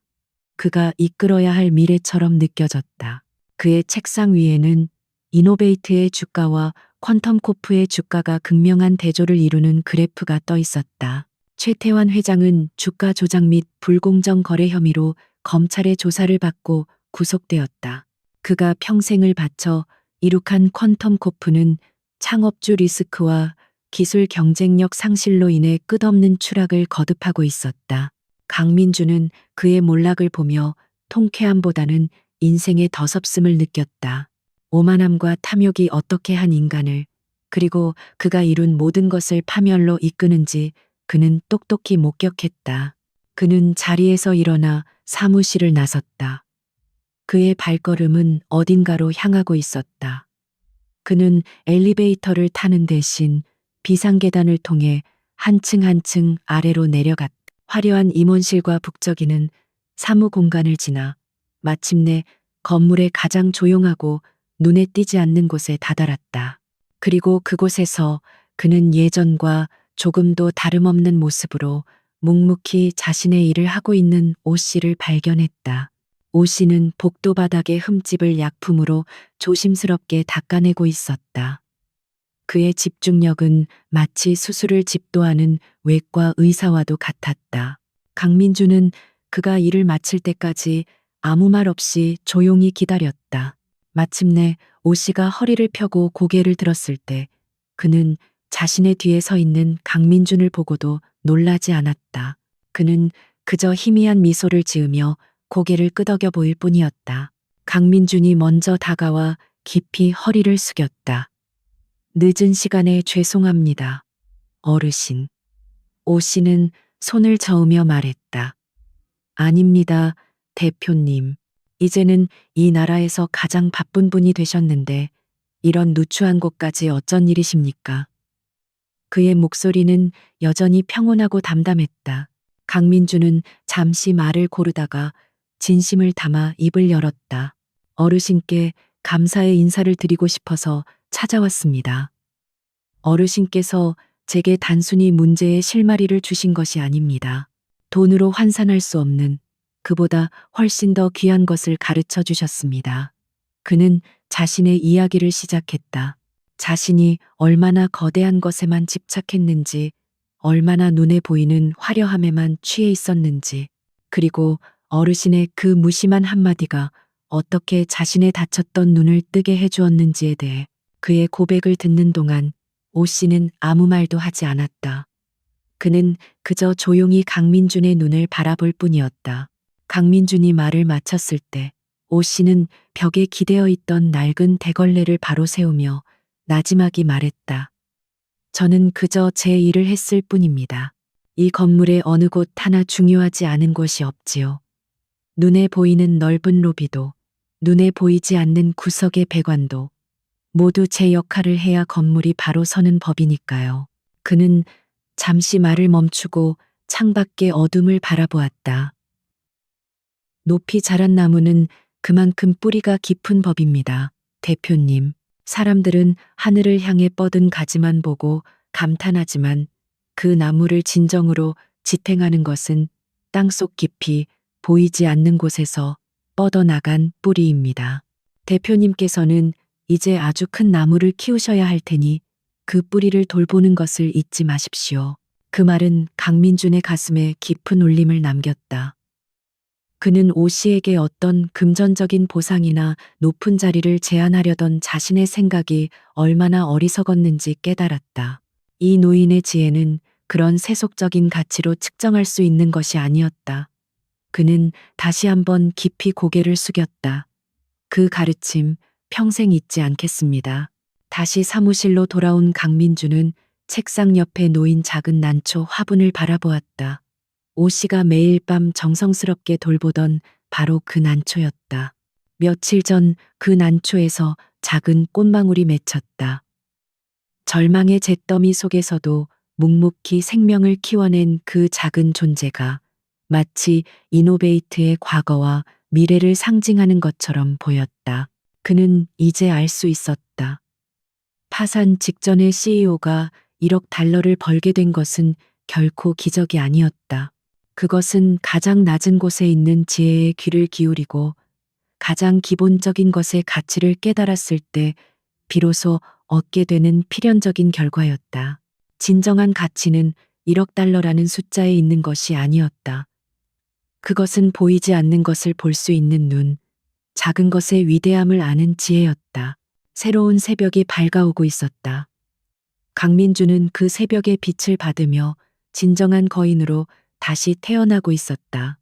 Speaker 1: 그가 이끌어야 할 미래처럼 느껴졌다. 그의 책상 위에는 이노베이트의 주가와 퀀텀코프의 주가가 극명한 대조를 이루는 그래프가 떠 있었다. 최태환 회장은 주가 조작 및 불공정 거래 혐의로 검찰의 조사를 받고 구속되었다. 그가 평생을 바쳐 이룩한 퀀텀코프는 창업주 리스크와 기술 경쟁력 상실로 인해 끝없는 추락을 거듭하고 있었다. 강민주는 그의 몰락을 보며 통쾌함보다는 인생의 더섭음을 느꼈다. 오만함과 탐욕이 어떻게 한 인간을, 그리고 그가 이룬 모든 것을 파멸로 이끄는지 그는 똑똑히 목격했다. 그는 자리에서 일어나 사무실을 나섰다. 그의 발걸음은 어딘가로 향하고 있었다. 그는 엘리베이터를 타는 대신 비상계단을 통해 한층 한층 아래로 내려갔다. 화려한 임원실과 북적이는 사무 공간을 지나 마침내 건물의 가장 조용하고 눈에 띄지 않는 곳에 다다랐다. 그리고 그곳에서 그는 예전과 조금도 다름없는 모습으로 묵묵히 자신의 일을 하고 있는 오 씨를 발견했다. 오 씨는 복도 바닥의 흠집을 약품으로 조심스럽게 닦아내고 있었다. 그의 집중력은 마치 수술을 집도하는 외과 의사와도 같았다. 강민주는 그가 일을 마칠 때까지 아무 말 없이 조용히 기다렸다. 마침내 오 씨가 허리를 펴고 고개를 들었을 때 그는 자신의 뒤에 서 있는 강민준을 보고도 놀라지 않았다. 그는 그저 희미한 미소를 지으며 고개를 끄덕여 보일 뿐이었다. 강민준이 먼저 다가와 깊이 허리를 숙였다. 늦은 시간에 죄송합니다. 어르신. 오 씨는 손을 저으며 말했다. 아닙니다, 대표님. 이제는 이 나라에서 가장 바쁜 분이 되셨는데 이런 누추한 곳까지 어쩐 일이십니까? 그의 목소리는 여전히 평온하고 담담했다. 강민주는 잠시 말을 고르다가 진심을 담아 입을 열었다. 어르신께 감사의 인사를 드리고 싶어서 찾아왔습니다. 어르신께서 제게 단순히 문제의 실마리를 주신 것이 아닙니다. 돈으로 환산할 수 없는 그보다 훨씬 더 귀한 것을 가르쳐 주셨습니다. 그는 자신의 이야기를 시작했다. 자신이 얼마나 거대한 것에만 집착했는지, 얼마나 눈에 보이는 화려함에만 취해 있었는지, 그리고 어르신의 그 무심한 한마디가 어떻게 자신의 다쳤던 눈을 뜨게 해주었는지에 대해 그의 고백을 듣는 동안 오 씨는 아무 말도 하지 않았다. 그는 그저 조용히 강민준의 눈을 바라볼 뿐이었다. 강민준이 말을 마쳤을 때 오 씨는 벽에 기대어 있던 낡은 대걸레를 바로 세우며 나지막이 말했다. 저는 그저 제 일을 했을 뿐입니다. 이 건물의 어느 곳 하나 중요하지 않은 곳이 없지요. 눈에 보이는 넓은 로비도, 눈에 보이지 않는 구석의 배관도 모두 제 역할을 해야 건물이 바로 서는 법이니까요. 그는 잠시 말을 멈추고 창밖의 어둠을 바라보았다. 높이 자란 나무는 그만큼 뿌리가 깊은 법입니다. 대표님, 사람들은 하늘을 향해 뻗은 가지만 보고 감탄하지만 그 나무를 진정으로 지탱하는 것은 땅속 깊이 보이지 않는 곳에서 뻗어나간 뿌리입니다. 대표님께서는 이제 아주 큰 나무를 키우셔야 할 테니 그 뿌리를 돌보는 것을 잊지 마십시오. 그 말은 강민준의 가슴에 깊은 울림을 남겼다. 그는 오 씨에게 어떤 금전적인 보상이나 높은 자리를 제안하려던 자신의 생각이 얼마나 어리석었는지 깨달았다. 이 노인의 지혜는 그런 세속적인 가치로 측정할 수 있는 것이 아니었다. 그는 다시 한번 깊이 고개를 숙였다. 그 가르침 평생 잊지 않겠습니다. 다시 사무실로 돌아온 강민주는 책상 옆에 놓인 작은 난초 화분을 바라보았다. 오 씨가 매일 밤 정성스럽게 돌보던 바로 그 난초였다. 며칠 전 그 난초에서 작은 꽃망울이 맺혔다. 절망의 잿더미 속에서도 묵묵히 생명을 키워낸 그 작은 존재가 마치 이노베이트의 과거와 미래를 상징하는 것처럼 보였다. 그는 이제 알 수 있었다. 파산 직전에 CEO가 1억 달러를 벌게 된 것은 결코 기적이 아니었다. 그것은 가장 낮은 곳에 있는 지혜에 귀를 기울이고 가장 기본적인 것의 가치를 깨달았을 때 비로소 얻게 되는 필연적인 결과였다. 진정한 가치는 1억 달러라는 숫자에 있는 것이 아니었다. 그것은 보이지 않는 것을 볼 수 있는 눈, 작은 것의 위대함을 아는 지혜였다. 새로운 새벽이 밝아오고 있었다. 강민주는 그 새벽의 빛을 받으며 진정한 거인으로 다시 태어나고 있었다.